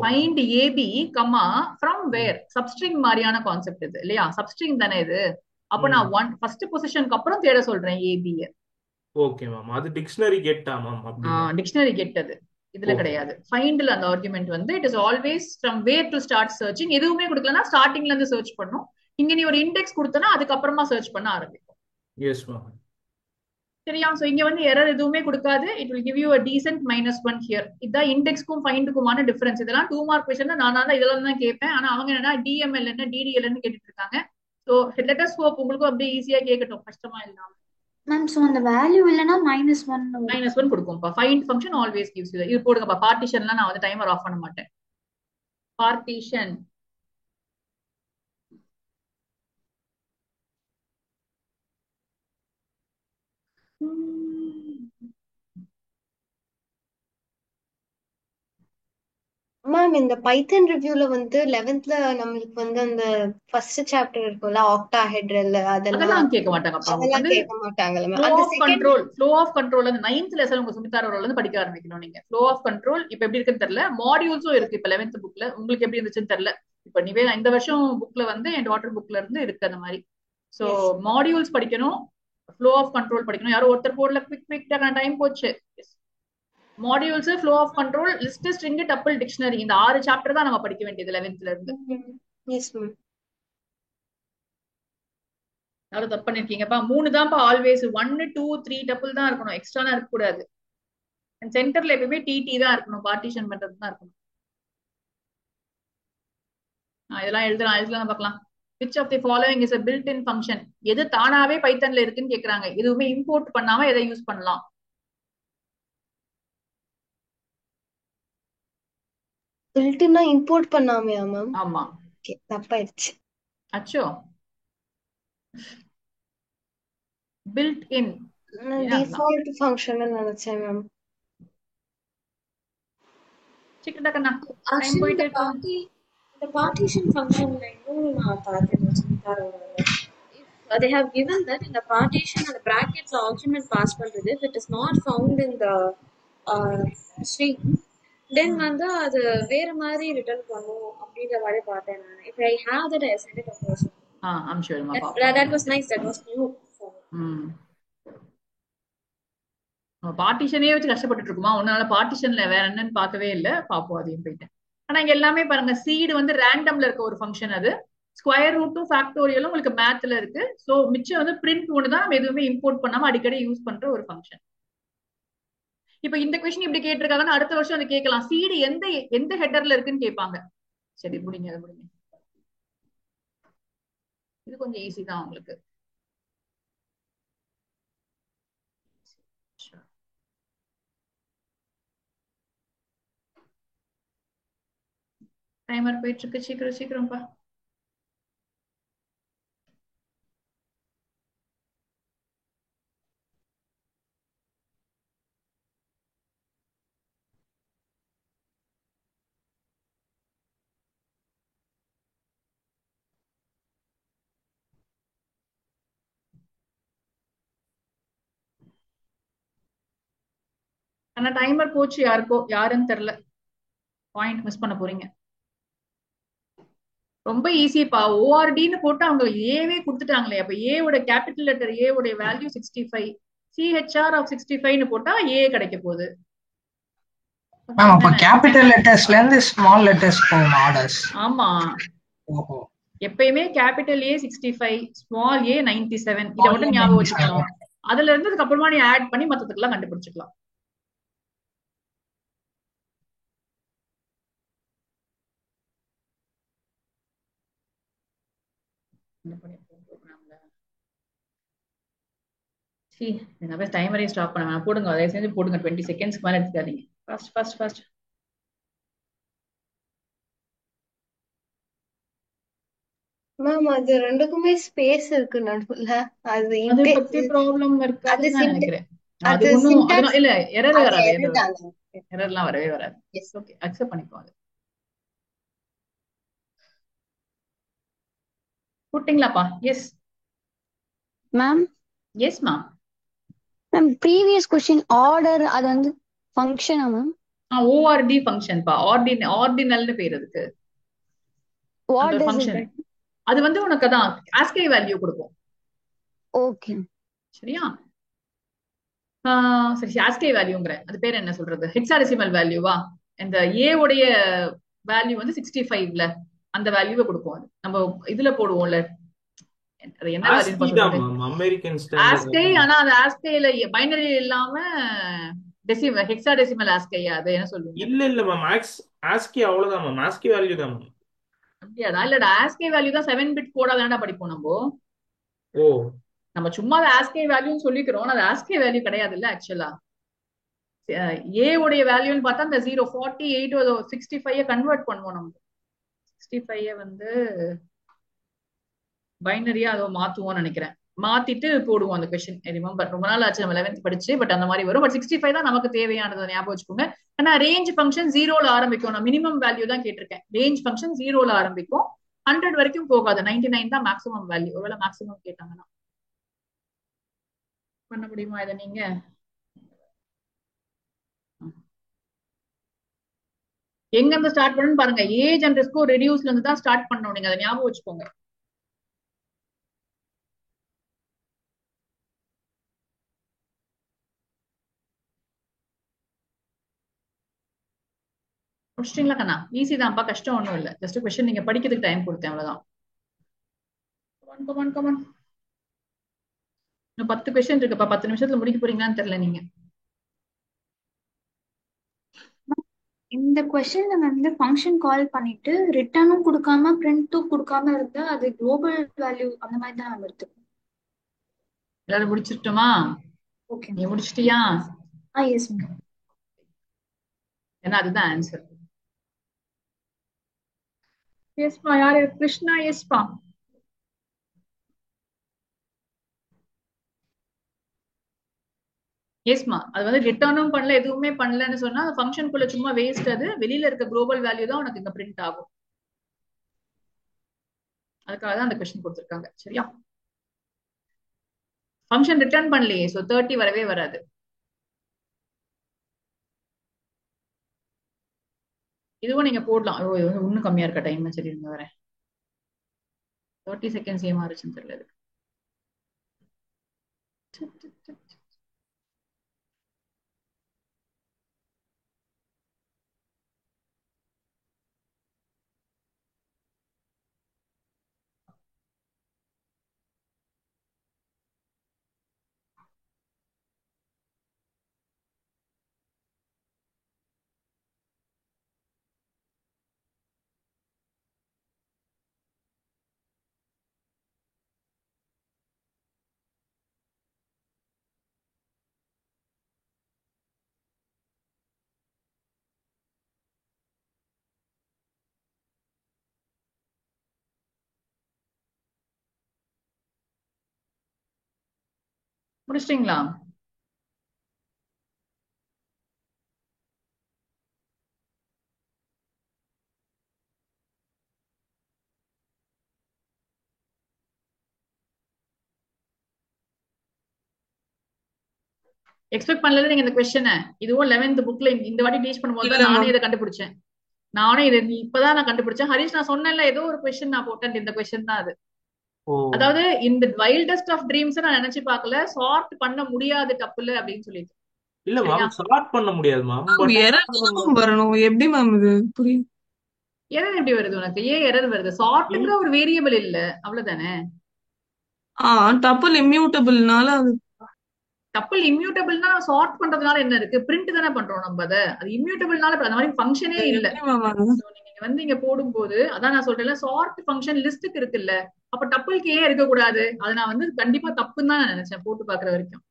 find AB comma from where substring மாதிரியான கான்செப்ட் இது இல்லையா? சப்ஸ்ட்ரிங் தானே இது. அப்ப நான் ஃபர்ஸ்ட் பொசிஷனுக்கு அப்புறம் தேட சொல்றேன் ஏபிய. Okay ma'am. அது டிக்ஷனரி கெட்டா மேம்? அப்படினா டிக்ஷனரி கெட் அது இதுல கிடையாது. ஃபைண்ட்ல அந்த ஆர்குமெண்ட் வந்து it is always from where to start searching. எதுவுமே கொடுக்கலனா ஸ்டார்டிங்ல இருந்து சர்ச் பண்ணும். இங்க நீ ஒரு இண்டெக்ஸ் கொடுத்தனா அதுக்கப்புறமா சர்ச் பண்ண ஆரம்பிக்கும். Yes ma'am. சரியா? சோ இங்க வந்து எரர் எதுவுமே கொடுக்காது. It will give you a decent -1 here. இதான் இண்டெக்ஸ்க்கும் ஃபைண்டுக்குமான டிஃபரன்ஸ். இதெல்லாம் 2 மார்க் क्वेश्चन நான் தான் இதெல்லாம் தான் கேட்பேன். ஆனா அவங்க என்னன்னா டிஎம்எல் என்ன டிடிஎல் ன்னு கேட்டுட்டு இருக்காங்க. சோ லெட் அஸ் ஹோப் உங்களுக்கும் அப்படியே ஈஸியா கேட்கட்டும், கஷ்டமா இல்லாம. மேம் சோ அந்த வேல்யூ இல்லனா -1 -1 கொடுக்கும்பா. Find function always gives you. இது போடுங்கப்பா. பார்ட்டிஷன்லாம் நான் வந்து டைமர் ஆஃப் பண்ண மாட்டேன். பார்ட்டிஷன் மேம் இந்த பைத்தன் ரிவ்யூல வந்து 11th நம்மளுக்கு வந்து அந்த ஃபர்ஸ்ட் சாப்டர் இருக்கும்ல ஆக்டா ஹெட்ரல் அதெல்லாம் கேட்க மாட்டாங்கப்பா. அதெல்லாம் கேட்க மாட்டாங்கல மேம். ஃப்ளோ அந்த ஆஃப் கண்ட்ரோல் அந்த 9th லெசன் உங்க சுமிதாரோட இருந்து படிக்க ஆரம்பிக்கணும் நீங்க. ஃப்ளோ ஆஃப் கண்ட்ரோல் இப்ப எப்படி இருக்குன்னு தெரியல. மாடியூல்ஸும் இருக்கு இப்ப 11th புக்ல. உங்களுக்கு எப்படி இருந்துச்சுன்னு தெரியல. இப்ப நீவே இந்த வருஷம் புக்ல வந்து என் டாட்டர் புக்ல இருந்து இருக்கு அந்த மாதிரி. சோ மாடியூல்ஸ் படிக்கணும், ஃப்ளோ ஆஃப் கண்ட்ரோல் படிக்கணும். யாரோ ஒருத்தர் போர்ட்ல குவிக் டைம் போச்சு. Modules, flow of control, list, string, tuple, dictionary, இந்த 6 சாப்டர் தான் நம்ம படிக்க வேண்டியது 11th இருந்து. Yes ma'am. யாரும் தப்பு பண்ணிருக்கீங்கப்பா. 3 தான்ப்பா ஆல்வேஸ். 1 2 3 டப்பிள் தான் இருக்கணும், எக்ஸ்ட்ராலாம் இருக்க கூடாது. சென்டர்ல எப்பவுமே டிடி தான் இருக்கணும், பார்ட்டிஷன் பண்றது தான் இருக்கணும். இதெல்லாம் எழுதலாம் பார்க்கலாம். which of the following is a built-in function? எது தானாவே பைத்தன்ல இருக்குன்னு கேக்குறாங்க. எதுவுமே இம்போர்ட் பண்ணாம எதை யூஸ் பண்ணலாம்? பில்ட்னா இம்போர்ட் பண்ணாமையா மேம்? ஆமா. ஓகே, தப்பாயிடுச்சு. அச்சோ. built in டிஃபால்ட் ஃபங்க்ஷன் நினைச்சேன் மேம். சிக்கடக்கண்ணா டைம் போயிட்டே இருக்கு. இந்த பார்ட்டிஷன் ஃபங்க்ஷன்ல இன்னொரு நான் பார்த்தேன் சுமிதாரோட. they have given that in the partition and the brackets argument pass பண்றது if it is not found in the string then வந்து அது வேற மாதிரி ரிட்டர்ன் பண்ணும் அப்படின்ற மாதிரி பார்த்தேன் நான். if I have that I send it across. I'm sure that was nice, that was new for me. பார்ட்டிஷனே வச்சு கஷ்டப்பட்டுட்டு இருக்குமா? உன்னால பார்ட்டிஷன்ல வேற என்னன்னு பார்க்கவே இல்லை. பாப்போம், அதையும் போயிட்டேன். ஆனா இங்க எல்லாமே பாருங்க, சீடு வந்து ரேண்டம்ல இருக்க ஒரு ஃபங்க்ஷன், அது ஸ்கொயர் ரூட்டும் ஃபேக்டோரியலும் உங்களுக்கு மேத்ல இருக்கு. சோ மிச்சம் வந்து பிரிண்ட் ஒன்று தான் நம்ம எதுவுமே இம்போர்ட் பண்ணாம அடிக்கடி யூஸ் பண்ற ஒரு ஃபங்க்ஷன். இப்ப இந்த கொஸ்டின் இப்படி கேட்டிருக்காங்கன்னா அடுத்த வருஷம் அதை கேட்கலாம். சீடு எந்த ஹெட்டர்ல இருக்குன்னு கேட்பாங்க. சரி முடிங்க, அது முடிங்க. இது கொஞ்சம் ஈஸி தான் உங்களுக்கு. டைமர் போயிட்டு இருக்கு, சீக்கிரம்ப்பா. ஆனா டைமர் போச்சு, யாருன்னு தெரியல. பாயிண்ட் மிஸ் பண்ண போறீங்க. ரொம்ப ஈஸிப்பா. ஓஆர்டின்னு போட்டு அவங்க ஏவே கொடுத்துட்டாங்களே. அப்ப ஏவோட கேபிட்டல் லெட்டர் ஏவோட வேல்யூ 65, சிஹெச்ஆர் ஆஃப் 65ன்னு போட்டா ஏ கிடைக்க போகுது. அப்ப கேபிட்டல் லெட்டர்ஸ்ல இருந்து ஸ்மால் லெட்டர்ஸ் போகும் ஆர்டர்ஸ். ஆமா. ஓஹோ. எப்பயுமே கேபிட்டல் ஏ 65, ஸ்மால் ஏ 97. இதை மட்டும் ஞாபகம் வச்சுக்கணும். அதுல இருந்து அதுக்கு அப்புறமா நீ ஆட் பண்ணி மத்ததுக்கெல்லாம் கண்டுபிடிச்சுக்கலாம். டைமரே ஸ்டாப் பண்ண போடுங்க, அதை செஞ்சு போடுங்க. 20 செகண்ட்ஸ்க்கு மேல எடுத்துக்காதீங்க. ஃபாஸ்ட். மேம் அது ரெண்டுக்குமே ஸ்பேஸ் இருக்கு நடுவுல. அது பத்தி ப்ராப்ளம் இருக்காது நினைக்கிறேன். அது ஒண்ணும் இல்ல, எரர் வராது. எரர்லாம் வரவே வராது. எஸ், ஓகே, அக்செப்ட் பண்ணிக்கோங்க. போட்டிங்களாப்பா? Yes ma'am. Yes ma'am. Ma'am previous question order அது வந்து ஃபங்க்ஷனா மேம்? ஓஆர்டி ஃபங்க்ஷன் பா. ஆர்டினல்னு பேர் அதுக்கு. What does it? அது வந்து உனக்கு தான் ஆஸ்கி வேல்யூ கொடுக்கும். ஓகே, சரியா? சரி, ஆஸ்கி வேல்யூங்கற அது பேர் என்ன சொல்றது? ஹெக்ஸாடெசிமல் வேல்யூவா? இந்த ஏ உடைய வேல்யூ வந்து 65ல அந்த வேல்யூவை கொடுக்கும். அது நம்ம இதுல போடுவோம்ல, அது என்ன வேல்யூன்னு ஆஸ்கி தான் சொல்லுங்க. Ma'am, American standard. ஆஸ்கை, ஆனா அது ஆஸ்கைல பைனரி இல்லாம டெசிமல் ஹெக்ஸாடெசிமல் ஆஸ்கை, அது என்ன சொல்லுவீங்க? இல்ல மேம், ஆஸ்கி அவ்வளவுதான் மேம், ஆஸ்கி வேல்யூ தான் மேம். அப்படியாடா? இல்லடா, ஆஸ்கை வேல்யூ தான் 7 பிட் கோடா தானடா படிப்போம் நம்ம. ஓ, நம்ம சும்மா அது ஆஸ்கை வேல்யூன்னு சொல்லிக்கிறோம், அது ஆஸ்கை வேல்யூ கிடையாது இல்ல ஆக்சுவலா. ஏ உடைய வேல்யூன்னு பார்த்தா அந்த 048 65 கன்வெர்ட் பண்ணுவோம் நம்ம. 65 வந்து பைனரியா அதோ மாத்துவோம்னு நினைக்கிறேன். மாத்திட்டு போடுவோம் அந்த கொஸ்டின். ரிமெம்பர், ரொம்ப நாள் ஆச்சு நம்ம 11th படிச்சு, பட் அந்த மாதிரி வரும். பட் 65 தான் நமக்கு தேவையானது, ஞாபகம் வச்சுக்கோங்க. ஆனா ரேஞ்ச் ஃபங்க்ஷன் 0ல ஆரம்பிக்கும். நான் மினிமம் வேல்யூ தான் கேட்டிருக்கேன். ரேஞ்ச் ஃபங்க்ஷன் 0ல ஆரம்பிக்கும், 100 வரைக்கும் போகாது. 99 தான் மேக்ஸிமம் வேல்யூ. ஒருவேளை மேக்ஸிமம் கேட்டாங்கன்னா பண்ண முடியுமா இதை நீங்க? எங்க இருந்து ஸ்டார்ட் பண்ணணும்னு பாருங்க. ஏஜ் அண்ட் ஸ்கோர் ரெடியூஸ்ல இருந்து தான் ஸ்டார்ட் பண்ணணும். நீங்க அதை ஞாபகம் வச்சுக்கோங்க. முடிச்சிட்டீங்களா கண்ணா? ஈஸி தான்ப்பா, கஷ்டம் ஒன்றும் இல்லை. ஜஸ்ட் கொஸ்டின் நீங்க படிக்கிறதுக்கு டைம் கொடுத்தேன், அவ்வளவுதான். Come on come on. இன்னும் 10 கொஸ்டின் இருக்குப்பா. 10 நிமிஷத்துல முடிக்க போறீங்களான்னு தெரியல நீங்க. இந்த கொஸ்டின்ல வந்து ஃபங்க்ஷன் கால் பண்ணிட்டு ரிட்டர்னும் கொடுக்காம பிரிண்ட்டும் கொடுக்காம இருந்தா அது குளோபல் வேல்யூ அந்த மாதிரி தான் நம்ம எடுத்துக்கணும். எல்லாரும் முடிச்சிட்டுமா? ஓகே, நீ முடிச்சிட்டியா? Yes ma'am. ஏன்னா அதுதான் ஆன்சர். எஸ்பா. யாரு? கிருஷ்ணா. எஸ்பா. எஸ்மா. அது வந்து ரிட்டர்னும் பண்ணல, எதுவுமே பண்ணலன்னு சொன்னா ஃபங்க்ஷனுக்குள்ள சும்மா வேஸ்ட். அது வெளியில இருக்க குளோபல் வேல்யூ தான் உனக்கு இங்க பிரிண்ட் ஆகும். அதுக்காக தான் அந்த கொஸ்டின் கொடுத்துருக்காங்க. சரியா? ஃபங்க்ஷன் ரிட்டர்ன் பண்ணலையே, சோ 30 வரவே வராது. இதுவும் நீங்க போடலாம். ஓ, இது இன்னும் கம்மியா இருக்க டைம். சரி, இருங்க வரேன். 30 செகண்ட்ஸ் ஏமா இருந்துச்சுன்னு தெரியல. முடிச்சிட்டீங்களா? எக்ஸ்பெக்ட் பண்ணல நீங்க இந்த கொஸ்டினை. இதுவும் 11th புக்ல இந்த வாட்டி டீச் பண்ணும்போது தான் நானே இதை கண்டுபிடிச்சேன். நானே இது இப்பதான் நான் கண்டுபிடிச்சேன். ஹரிஷ், நான் சொன்னேன்ல ஏதோ ஒரு கொஸ்டின் நான் போட்டேன். இந்த கொஸ்டின் தான் அது. அதாவது இந்த வைல்டஸ்ட் ஆஃப் ட்ரீம்ஸ் நான் நினைச்சு பார்க்கல. சார்ட் பண்ண முடியாது டப்புல அப்படின்னு சொல்லிட்டு. இல்ல மேம், சார்ட் பண்ண முடியாது மேம். வரணும். எப்படி மேம் இது புரியும்? எரர் எப்படி வருது உனக்கு? ஏன் எரர் வருது? சார்ட்ங்கிற ஒரு வேரியபிள் இல்ல, அவ்வளவுதானே? டப்பிள் இம்மியூட்டபிள்னால அது. டப்பிள் இம்மியூட்டபிள்னா சார்ட் பண்றதுனால என்ன இருக்கு? பிரிண்ட் தானே பண்றோம் நம்ம. அது இம்மியூட்டபிள்னால அந்த மாதிரி ஃபங்க்ஷனே இல்ல. நீங்க வந்து இங்க போடும்போது அதான் நான் சொல்றேன்ல, சார்ட் ஃபங்க்ஷன் லிஸ்ட்டுக்கு இருக்குல்ல, அப்ப டப்பிள்க்கு ஏன் இருக்கக்கூடாது? அது நான் வந்து கண்டிப்பா தப்புன்னு தான் நான் நினைச்சேன் போட்டு பாக்குற வரைக்கும்.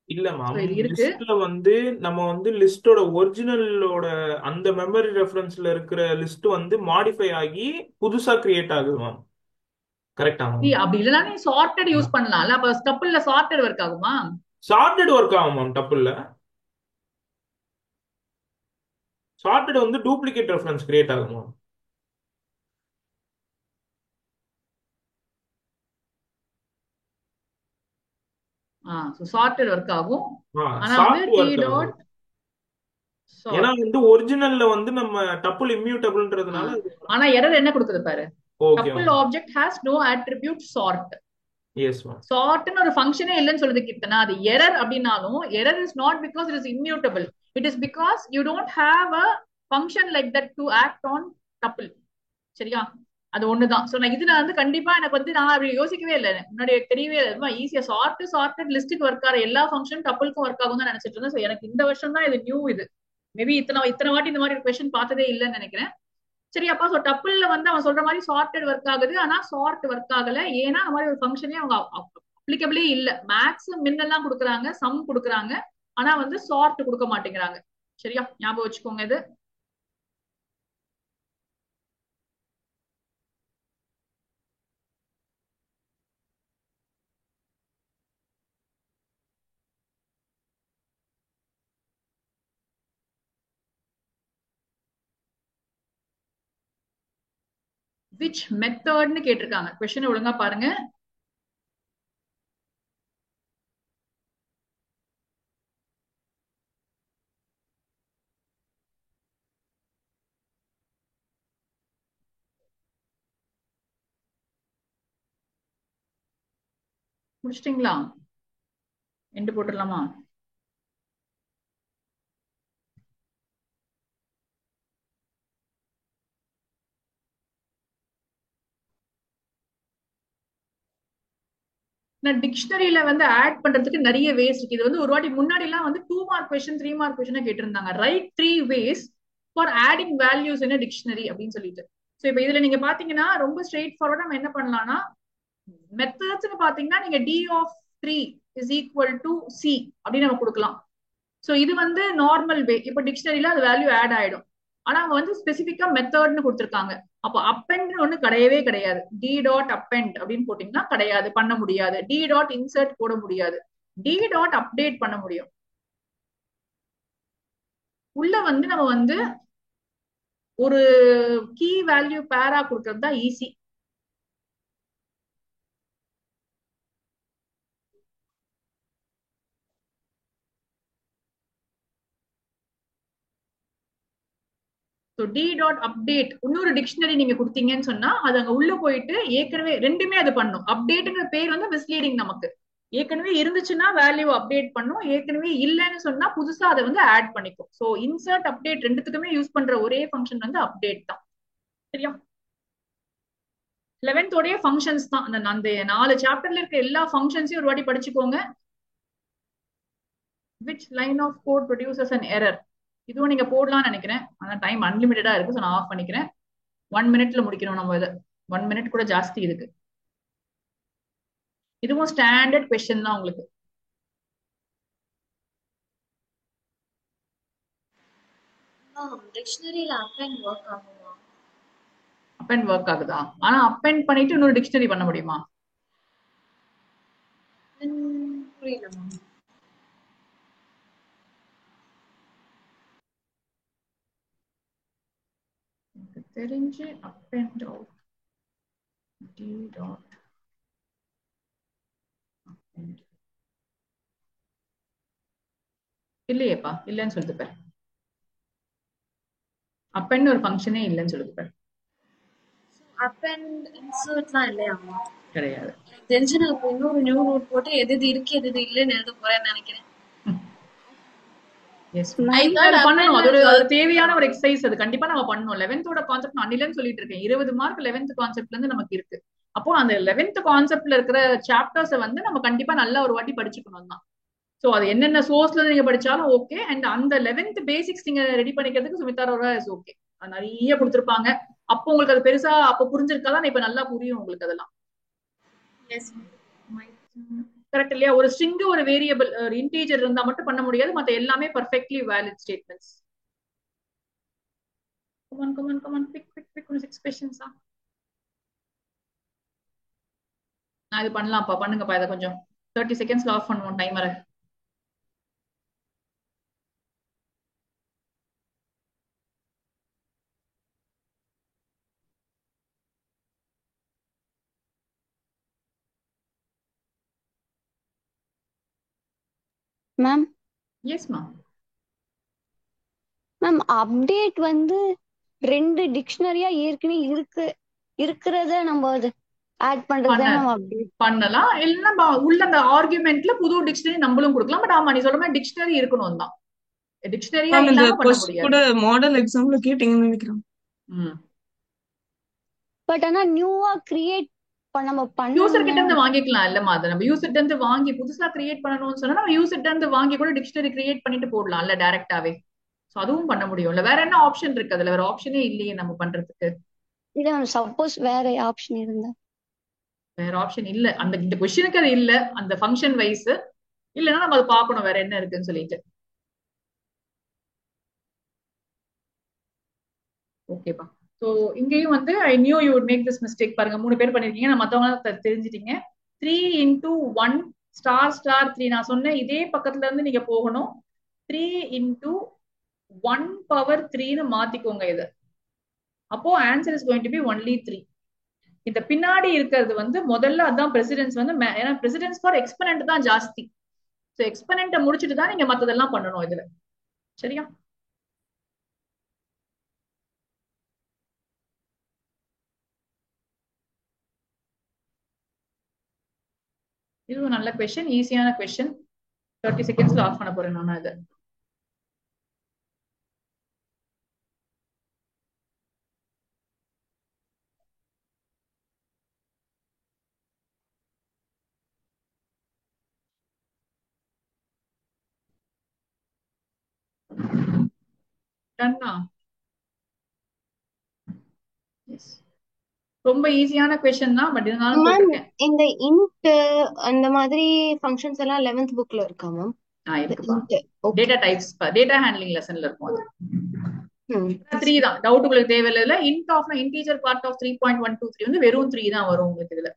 இல்ல மேம், லிஸ்ட்ல வந்து நம்ம வந்து லிஸ்டோட ஒரிஜினலோட அந்த மெமரி ரெஃபரன்ஸ்ல இருக்கிற லிஸ்ட் வந்து மாடிஃபை ஆகி புதுசா கிரியேட் ஆகுது மேம். கரெக்டா மேம்? அப்படி இல்லனா நீ சார்ட்டட் யூஸ் பண்ணலாம்ல. அப்ப டப்பிள்ல சார்ட்டட் ஒர்க் ஆகுமா? சார்ட்டட் ஒர்க் ஆகும் மேம். டப்பிள்ல சார்ட்டட் வந்து டூப்ளிகேட் ரெஃபரன்ஸ் கிரியேட் ஆகும் மேம். சார்ட்டட் ஒர்க் ஆகும். ஆனா வந்து ஏன்னா வந்து ஒரிஜினல்ல வந்து நம்ம டப்பிள் இம்மியூட்டபிள்ன்றதுனால. ஆனா எரர் என்ன கொடுக்குது பாரு. Tuple object has no attribute sort. Yes ma'am. சார்ட்னு ஒரு ஃபங்க்ஷனே இல்லன்னு சொல்லுது கீர்த்தனா. அது எரர் அப்படினாலும் error is not because it is immutable. It is because you don't have a function like that to act on tuple. சரியா? அது ஒண்ணுதான். சோ நான் இதுல வந்து கண்டிப்பா எனக்கு வந்து நான் அப்படி யோசிக்கவே இல்லை, முன்னாடி தெரியவே இல்லை. ஈஸியா சார்ட்டட் லிஸ்ட்டுக்கு ஒர்க் ஆகிற எல்லா ஃபங்க்ஷன் டப்புளுக்கும் ஒர்க் ஆகும் தான் நினைச்சிட்டு இருந்தேன். சோ எனக்கு இந்த வருஷம் தான் இது நியூ. இது மேபி இத்தனை வாட்டி இந்த மாதிரி ஒரு கொஸ்டின் பார்த்ததே இல்லைன்னு நினைக்கிறேன். சரி அப்பா, ஸோ டப்புள்ல வந்து அவன் சொல்ற மாதிரி சார்ட்டட் ஒர்க் ஆகுது, ஆனா சார்ட் ஒர்க் ஆகல. ஏன்னா அந்த மாதிரி ஒரு ஃபங்க்ஷனே அவங்க அப்ளிகபிளே இல்ல. மேக்ஸ் மின்னெல்லாம் கொடுக்குறாங்க, சம் கொடுக்குறாங்க, ஆனா வந்து சார்ட் கொடுக்க மாட்டேங்கிறாங்க. சரியா, ஞாபகம் வச்சுக்கோங்க இது. விச் மெத்தட்னு கேட்டிருக்காங்க. கொஸ்டின் ஒழுங்கா பாருங்க. முடிச்சிட்டீங்களா? எண்டு போட்டுடலாமா? டிக்ஷனரியில வந்து ஆட் பண்றதுக்கு நிறைய வேஸ் இருக்கு. இது வந்து ஒரு வாட்டி முன்னாடி எல்லாம் வந்து 2 மார்க் கொஸ்டின் 3 மார்க் கொஸ்டின் கேட்டிருந்தாங்க. Right 3 ways for adding values in dictionary அப்படின்னு சொல்லிட்டு. சோ இப்ப இதுல நீங்க பாத்தீங்கன்னா ரொம்ப ஸ்ட்ரெயிட் ஃபார்வர்டா நம்ம என்ன பண்ணலாம்னா, மெத்தட்ஸ்னு பாத்தீங்கன்னா நீங்க d of 3 is equal to c அப்படின்னு நம்ம கொடுக்கலாம். சோ இது வந்து நார்மல் வே. இப்ப டிக்ஷனரியில அது வேல்யூ ஆட் ஆயிடும். ஆனா அவங்க வந்து ஸ்பெசிபிக்கா மெத்தட்னு கொடுத்திருக்காங்க. அப்போ அப்பெண்ட் ஒண்ணு கிடையவே கிடையாது. டி டாட் அப்பெண்ட் அப்படின்னு போட்டீங்கன்னா கிடையாது, பண்ண முடியாது. டி டாட் இன்சர்ட் போட முடியாது. டி டாட் அப்டேட் பண்ண முடியும். உள்ள வந்து நம்ம வந்து ஒரு கீ வேல்யூ பேரா கொடுக்கறது தான் easy. So D dot update இன்னொரு டிக்ஷனரி நீங்க கொடுத்தீங்கன்னு சொன்னா அது அங்க உள்ள போயிட்டு ஏற்கனவே ரெண்டுமே அது பண்ணும். அப்டேட்ங்கிற பேர் வந்து மிஸ்லீடிங். நமக்கு ஏற்கனவே இருந்துச்சுன்னா வேல்யூ அப்டேட் பண்ணும், ஏற்கனவே இல்லைன்னு சொன்னா புதுசா அதை வந்து ஆட் பண்ணிக்கும். ஸோ இன்சர்ட் அப்டேட் ரெண்டுத்துக்குமே யூஸ் பண்ற ஒரே ஃபங்க்ஷன் வந்து அப்டேட் தான். சரியா, 11th உடைய ஃபங்க்ஷன்ஸ் தான். அந்த 4 சாப்டர்ல இருக்க எல்லா ஃபங்க்ஷன்ஸையும் ஒரு வாட்டி படிச்சுக்கோங்க. which line of code produces an error? இதுவும் நீங்க போடலாம்னு நினைக்கிறேன், ஆனா டைம் அன்லிமிட்டடா இருக்கு. ஸோ நான் ஆஃப் பண்ணிக்கிறேன். 1 minute முடிக்கணும் நம்ம இதை. 1 minute கூட ஜாஸ்தி இதுக்கு. இதுவும் ஸ்டாண்டர்ட் கொஸ்டின் தான் உங்களுக்கு. டிக்ஷனரியில அப்பெண்ட் ஒர்க் ஆகுமா? அப்பெண்ட் ஒர்க் ஆகுதா? ஆனா அப்பெண்ட் பண்ணிட்டு இன்னொரு டிக்ஷனரி பண்ண முடியுமா? புரியல மேம். தெரிஞ்சு append of t dot append இல்லையேப்பா, இல்லைன்னு சொல்லுது பாரு. அப்பெண்ட் ஒரு ஃபங்க்ஷனே இல்லைன்னு சொல்லுது பாரு. அப்பெண்ட் இன்சர்ட்லாம் இல்லையா? கிடையாது. தெரிஞ்சு நான் இப்போ இன்னொரு நியூ நோட் போட்டு எது எது இருக்கு எது எது இல்லைன்னு எழுத போறேன்னு நினைக்கிறேன். பண்ணணும். அது ஒரு தேவையான ஒரு எக்ஸசைஸ். அது கண்டிப்பா நம்ம பண்ணணும். 11th கான்செப்ட் அன்னிலன்னு சொல்லிட்டு இருக்கேன். 20 மார்க் 11th கான்செப்ட்ல இருந்து நமக்கு இருக்கு. அப்போ அந்த 11th கான்செப்ட்ல இருக்கிற சாப்டர்ஸ் வந்து நம்ம கண்டிப்பா நல்லா ஒரு வாட்டி படிச்சுக்கணும் தான். சோ அது என்னென்ன சோர்ஸ்ல நீங்க படிச்சாலும் ஓகே. அண்ட் அந்த 11th பேசிக்ஸ் நீங்க ரெடி பண்ணிக்கிறதுக்கு சுமிதா ரோரா இஸ் ஓகே. நிறைய கொடுத்துருப்பாங்க. அப்போ உங்களுக்கு அது பெருசா அப்போ புரிஞ்சிருக்காதான், இப்ப நல்லா புரியும் உங்களுக்கு அதெல்லாம். கரெக்ட் இல்லையா? ஒரு ஸ்ட்ரிங் ஒரு வேரியபிள் ஒரு இன்டீஜர் இருந்தா மட்டும் பண்ண முடியாது, மத்த எல்லாமே perfectly valid statements. Come on quick 6 questions. நான் இது பண்ணலாம்ப்பா, பண்ணுங்கப்பா. இதை கொஞ்சம் 30 secondsல ஆஃப் பண்ணுவோம் டைமரை. Ma'am yes ma'am. Ma'am update வந்து 2 டிக்ஷனரியா ஏற்கனவே இருக்கிறத நம்ம அது ஆட் பண்றது நம்ம அப்டேட் பண்ணலாம். இல்லைன்னா உள்ள அந்த ஆர்குமெண்ட்ல புது டிக்ஷனரி நம்மளும் கொடுக்கலாம். பட் ஆமா, நீ சொல்ற மாதிரி டிக்ஷனரி இருக்கணும் தான். டிக்ஷனரியா இல்லாம பண்ண முடியாது. கூட மாடல் எக்ஸாம்ல கேட்டீங்கன்னு நினைக்கிறேன். பட் ஆனா நியூவா கிரியேட் நம்ம யூசர் கிட்ட பண்ணணுமே. இருந்து வாங்கிக்கலாம் இல்லம்மா. அதை நம்ம யூசர் இருந்து வாங்கி புதுசா கிரியேட் பண்ணணும்னு சொன்னா நம்ம யூசர் இருந்து வாங்கி கூட டிக்ஷனரி கிரியேட் பண்ணிட்டு போடலாம் இல்ல டைரக்டாவே. சோ அதுவும் பண்ண முடியும் இல்ல. வேற என்ன ஆப்ஷன் இருக்கு அதுல? வேற ஆப்ஷனே இல்லையே நம்ம பண்றதுக்கு. இல்ல சப்போஸ் வேற ஆப்ஷன் இருந்தா. வேற ஆப்ஷன் இல்ல. அந்த இந்த கொஸ்டினுக்கு அது இல்ல அந்த ஃபங்க்ஷன் வைஸ். இல்லைன்னா நம்ம அதை பார்க்கணும் வேற என்ன இருக்குன்னு சொல்லிட்டு. ஓகேப்பா. ஸோ இங்கேயும் வந்து I knew you would make this mistake. பாருங்க 3 பேர் பண்ணிருக்கீங்க. நான் மத்தவங்க தெரிஞ்சிட்டீங்க. 3 into 1 ஸ்டார் ஸ்டார் 3 நான் சொன்னேன். இதே பக்கத்துல இருந்து நீங்க போகணும். 3 into 1 power 3ன்னு மாத்திக்கோங்க இது. அப்போ answer is going to be only 3. இந்த பின்னாடி இருக்கிறது வந்து முதல்ல அதான் பிரசிடென்ஸ் வந்து ஏன்னா பிரசிடென்ஸ் ஃபார் எக்ஸ்பனன்ட் தான் ஜாஸ்தி. ஸோ எக்ஸ்பனன்ட்டை முடிச்சுட்டு தான் நீங்க மத்ததெல்லாம் பண்ணணும் இதுல. சரியா? இதுவும் நல்ல கொஸ்டின், ஈஸியான கொஸ்டின். 30 செகண்ட்ஸ்ல ஆஃப் பண்ண போறேன் நான் இதை. டன்னா? ரொம்ப ஈஸியான கொஸ்டின் தான். பட் இருந்தாலும் போட்டுருக்கேன். இந்த இன்ட் அந்த மாதிரி ஃபங்க்ஷன்ஸ் எல்லாம் 11th புக்ல இருக்கா மேம்? இருக்குப்பா. டேட்டா டைப்ஸ் டேட்டா ஹேண்ட்லிங் லெசன்ல இருக்கும் அது. 3 தான். டவுட் உங்களுக்கு தேவையில்லை. Int of integer part of 3.123 வந்து வெறும் 3 தான் வரும் உங்களுக்கு இதுல.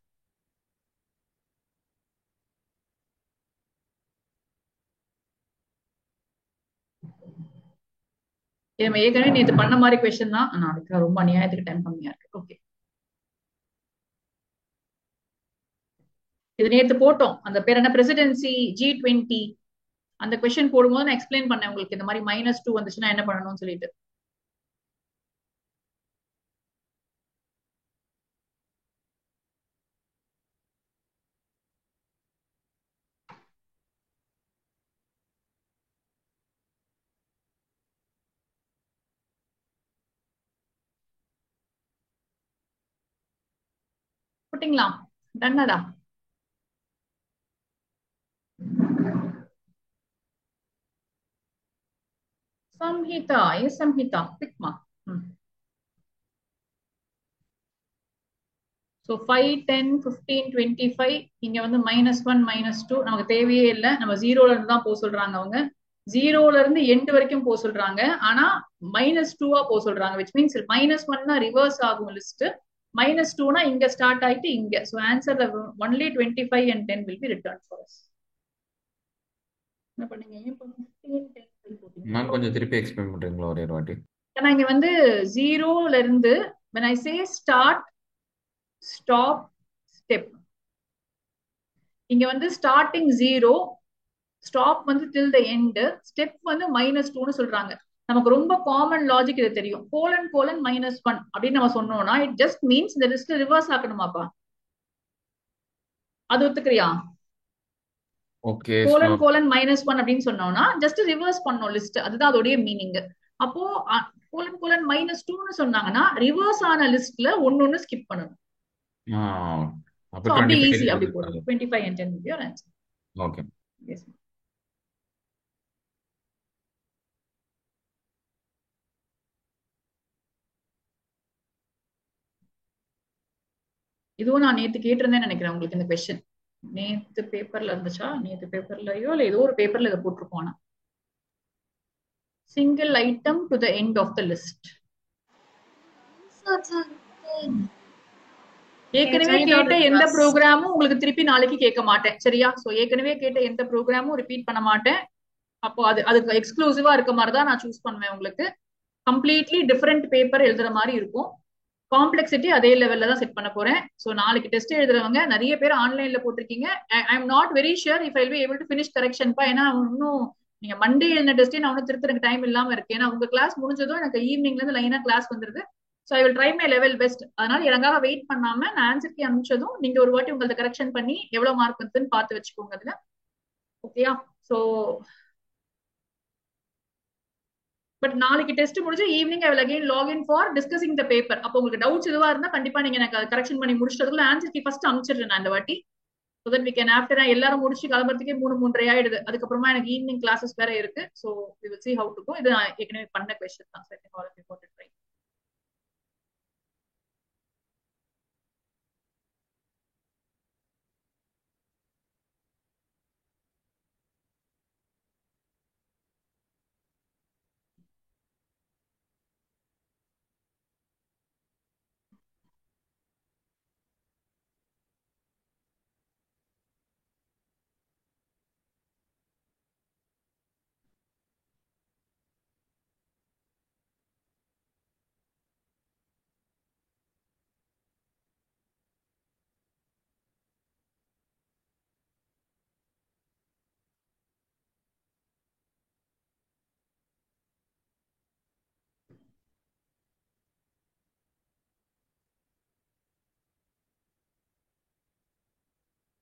நம்ம ஏற்கனவே நேற்று பண்ண மாதிரி கொஸ்டின் தான். அதுக்கு ரொம்ப அநியாயத்துக்கு டைம் கம்மியா இருக்கு. ஓகே, இது நேற்று போட்டோம். அந்த பேர் என்ன, பிரசிடென்சி G20 அந்த கொஸ்டின் போடும்போது நான் எக்ஸ்பிளைன் பண்ணேன் உங்களுக்கு இந்த மாதிரி -2 வந்துச்சுன்னா என்ன பண்ணணும்னு சொல்லிட்டு. போட்டீங்களா? டன்னடா? சம்ஹிதா, எஸ் சம்ஹிதா, பிக்மா. ஸோ 5, 10, 15, 25 இங்க வந்து -1, -2 நமக்கு தேவையே இல்லை. நம்ம 0ல இருந்து தான் போக சொல்றாங்க அவங்க. 0ல இருந்து எண்ட் வரைக்கும் போக சொல்றாங்க. ஆனா -2 போக சொல்றாங்க. விச் மீன்ஸ் -1 ரிவர்ஸ் ஆகும் லிஸ்ட். -2 இங்க ஸ்டார்ட் ஆயிட்டு இங்க. So answer only 25 and 10 will be returned for us. என்ன பண்ணீங்க? மேம் கொஞ்சம் திருப்பி எக்ஸ்பிளைன் பண்றீங்களா ஒரே ஒரு வாட்டி? ஏன்னா இங்க வந்து 0ல இருந்து when I say start, stop, step, இங்க வந்து ஸ்டார்டிங் 0, ஸ்டாப் வந்து till the end, ஸ்டெப் வந்து -2ன்னு சொல்றாங்க. நமக்கு ரொம்ப காமன் லாஜிக் இது தெரியும். ::(-1) அப்படின்னு நம்ம சொன்னோம்னா இட் ஜஸ்ட் மீன்ஸ் இந்த லிஸ்ட் ரிவர்ஸ் ஆக்கணுமாப்பா. அது ஒத்துக்கிறியா? ஓகே, ::(-1) அப்படின்னு சொன்னோம்னா ஜஸ்ட் ரிவர்ஸ் பண்ணோம் லிஸ்ட். அதுதான் அதோடைய மீனிங். அப்போ ::(-2)ன்னு சொன்னாங்கன்னா ரிவர்ஸ் ஆன லிஸ்ட்ல ஒன்னு ஸ்கிப் பண்ணணும். அப்படி ஈஸி. அப்படி போடுறோம். 25 and 10 will be your answer. Okay. Yes. இதுவும் நான் நேத்து கேட்டிருந்தேன்னு நினைக்கிறேன் உங்களுக்கு இந்த கொஸ்டின். நேத்து பேப்பர்ல இருந்துச்சா? நேத்து பேப்பர்லயோ இல்ல ஏதோ ஒரு பேப்பர்ல இதை போட்டிருப்போம். ஆனா single item to the end of the list. ஏற்கனவே கேட்ட எந்த ப்ரோக்ராமும் உங்களுக்கு திருப்பி நாளைக்கு கேட்க மாட்டேன். சரியா? சோ ஏற்கனவே கேட்ட எந்த ப்ரோக்ராமும் ரிப்பீட் பண்ண மாட்டேன். அப்போ அதுக்கு எக்ஸ்க்ளூசிவா இருக்க மாதிரி தான் நான் சூஸ் பண்ணுவேன். உங்களுக்கு கம்ப்ளீட்லி டிஃபரெண்ட் பேப்பர் எழுதுற மாதிரி இருக்கும். காம்ப்ளெக்சிட்டி அதே லெவல்ல தான் செட் பண்ண போறேன். சோ நாளைக்கு டெஸ்ட் எழுதுறவங்க நிறைய பேர் ஆன்லைன்ல போட்டிருக்கீங்க. I am not very sure if I will be able to finish correction பா. ஏன்னா இன்னும் நீங்க மண்டே எழுதின டெஸ்டே நான் திருத்தறதுக்கு டைம் இல்லாம இருக்கு. ஏன்னா உங்க கிளாஸ் முடிஞ்சதும் எனக்கு ஈவினிங்ல இருந்து லைனா கிளாஸ் வந்துருது. So I will try my level best. அதனால எனக்காக வெயிட் பண்ணாம நான் ஆன்சருக்கு அனுப்பிச்சதும் நீங்க ஒரு வாட்டி உங்களது கரெக்ஷன் பண்ணி எவ்வளவு மார்க் வந்துன்னு பார்த்து வச்சுக்கோங்க அதுல. ஓகேயா? ஸோ பட் நாளைக்கு டெஸ்ட் முடிஞ்சு evening I will again login for discussing the paper. அப்போ உங்களுக்கு டவுட்ஸ் இதுவா இருந்தா கண்டிப்பா நீங்க எனக்கு கரெக்ஷன் பண்ணி முடிச்சிட்டதுக்குள்ள ஆன்சர் கீ ஃபர்ஸ்ட் அனுப்பிச்சிடுறேன் நான் இந்த வாட்டி. So that we can after எல்லாரும் முடிச்சு கிளம்புறதுக்கே 3:30 ஆயிடுது. அதுக்கப்புறமா எனக்கு ஈவினிங் கிளாஸஸ் வேற இருக்கு. So we will see how to go. இது நான் ஏற்கனவே பண்ண கொஸ்டின் தான். Second all of you want to try.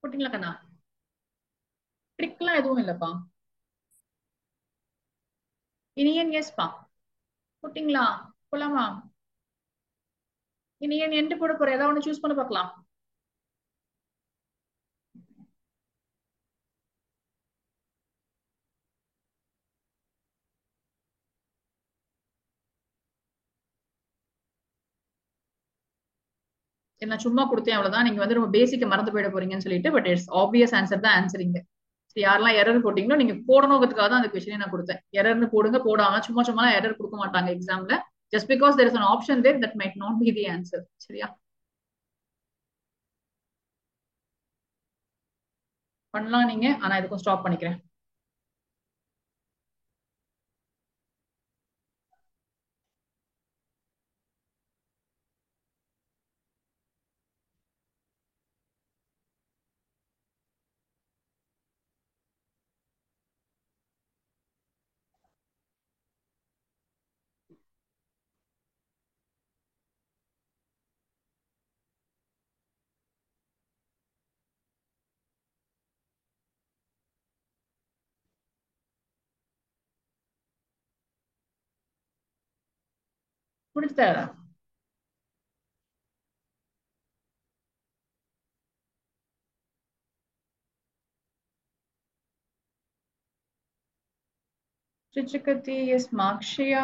போட்டீங்களா கண்ணா? ட்ரிக்லாம் எதுவும் இல்லப்பா. இனியன் எஸ்பா போட்டீங்களா? போலாமா? இனியன் எண்டு போட போற ஏதாவது ஒண்ணு சூஸ் பண்ண பார்க்கலாம். நான் சும்மா கொடுத்தேன் அவ்வளவுதான். நீங்க வந்து ரொம்ப பேசிக்க மறந்து போயிட போறீங்கன்னு சொல்லிட்டு, பட் இட்ஸ் ஆப்வியஸ் ஆன்சர் தான் ஆன்சரிங்க. யாரெல்லாம் எரர் போட்டீங்களோ நீங்க போடணுங்கிறதுக்காக தான் அந்த கொஸ்டினே நான் கொடுத்தேன். எரர்னு போடுங்க, போடாம சும்மா சும்மா எரர் கொடுக்க மாட்டாங்க எக்ஸாம்ல. Just because there is an option there that might not be the answer. சரியா? பண்ணலாம் நீங்க, ஆனா இதுக்கும் ஸ்டாப் பண்ணிக்கிறேன். முடிச்சுட்டாரா? Chichikati, yes, Makshaya.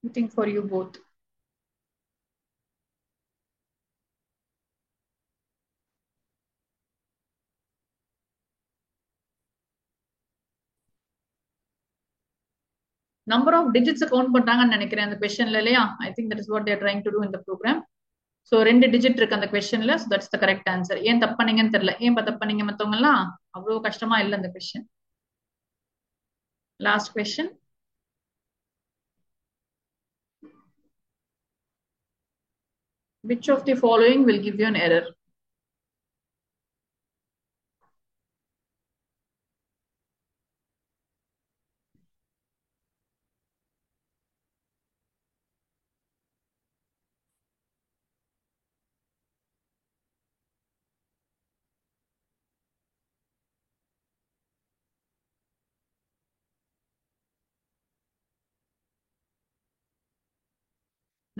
Waiting for you both. Number of digits count பண்றாங்கன்னு நினைக்கிறேன் அந்த கொஸ்டின்ல இல்லையா? I think that is what they are trying to do in the program. So 2 digit இருக்கு அந்த கொஸ்டின்ல. So that's the correct answer. ஏன் தப்பு பண்ணீங்கன்னு தெரியல. ஏன் தப்பு பண்ணீங்க மத்தவங்க எல்லாம்? அவ்வளவு கஷ்டமா இல்ல அந்த question. Last question. Which of the following will give you an error?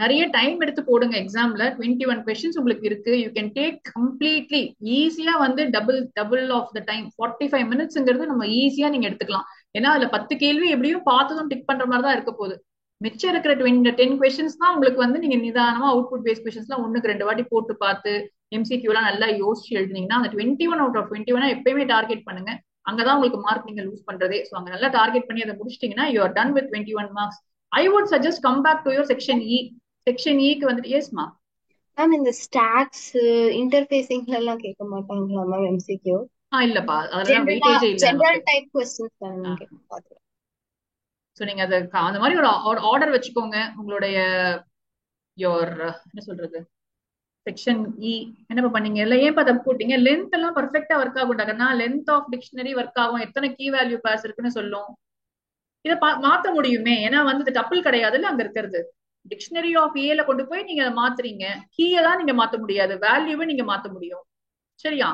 நிறைய டைம் எடுத்து போடுங்க எக்ஸாம்ல. 21 கொஸ்டின்ஸ் உங்களுக்கு இருக்கு. யூ கேன் டேக் கம்ப்ளீட்லி ஈஸியா வந்து டபுள் ஆஃப் த டைம் 45 மினிட்ஸ்ங்கிறது நம்ம ஈஸியா நீங்க எடுத்துக்கலாம். ஏன்னா அதுல 10 கேள்வி எப்படியும் பார்த்ததும் டிக் பண்ற மாதிரி தான் இருக்க போகுது. மிச்சம் இருக்கிற 10 கொஸ்டின்ஸ் தான் உங்களுக்கு வந்து நீங்க நிதானமா அவுட்புட் பேஸ் கொஸ்டின்ஸ்லாம் 1க்கு 2 வாட்டி போட்டு பார்த்து எம்சிக்யூ எல்லாம் நல்லா யோசிச்சு எழுதினீங்கன்னா அந்த 21 அவுட் ஆஃப் 21 எப்பயுமே டார்கெட் பண்ணுங்க. அங்கதான் உங்களுக்கு மார்க் நீங்க லூஸ் பண்றதே. ஸோ அங்க நல்லா டார்கெட் பண்ணி அதை முடிச்சிட்டீங்கன்னா you are done with 21 marks. I would suggest come back to your section E. Section ஈக்கு வந்துட்டு எஸ்மா மேம் இந்த ஸ்டாக்ஸ் இன்டர்ஃபேசிங்ல எல்லாம் கேட்க மாட்டாங்களா மேம் எம்சிக்யூ? இல்லப்பா, அதெல்லாம் வெயிட்டேஜே இல்ல. ஜெனரல் டைப் क्वेश्चंस தான் நான் கேட்க. சோ நீங்க அத அந்த மாதிரி ஒரு ஆர்டர் வச்சுக்கோங்க. உங்களுடைய யோர் என்ன சொல்றது செக்ஷன் இ என்ன பண்ணீங்க இல்ல ஏன் தப்பு போட்டீங்க? லென்த் எல்லாம் பர்ஃபெக்ட்டா ஒர்க் ஆகும்டாங்கன்னா லென்த் ஆஃப் டிக்ஷனரி ஒர்க் ஆகும். எத்தனை கீ வேல்யூ பேர்ஸ் இருக்குன்னு சொல்லும். இதை மாத்த முடியுமே. ஏன்னா வந்து டப்பிள் கிடையாதுல்ல அங்க இருக்கிறது. டிக்ஷனரி ஆஃப் ஏல கொண்டு போய் நீங்க அதை மாத்துறீங்க. கீயை தான் நீங்க மாத்த முடியாது, வேல்யூவை நீங்க மாத்த முடியும். சரியா?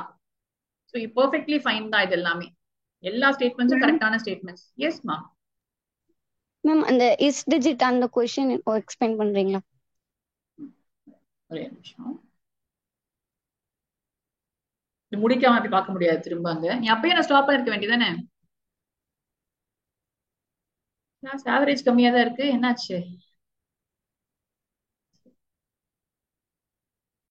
சோ பெர்ஃபெக்ட்லி ஃபைன் தான் இது எல்லாமே. எல்லா ஸ்டேட்மெண்ட்ஸும் கரெக்டான ஸ்டேட்மெண்ட்ஸ். எஸ் மா மேம் அந்த இஸ் டிஜிட் அந்த கொஸ்டின் எக்ஸ்பிளைன் பண்றீங்களா? ஒரே நிமிஷம். இது முடிக்காம அப்படி பார்க்க முடியாது திரும்ப அங்க. நீ அப்பயே நான் ஸ்டாப் பண்ணிருக்க வேண்டியதானே? கிளாஸ் ஆவரேஜ் கம்மியா தான் இருக்கு, என்னாச்சு?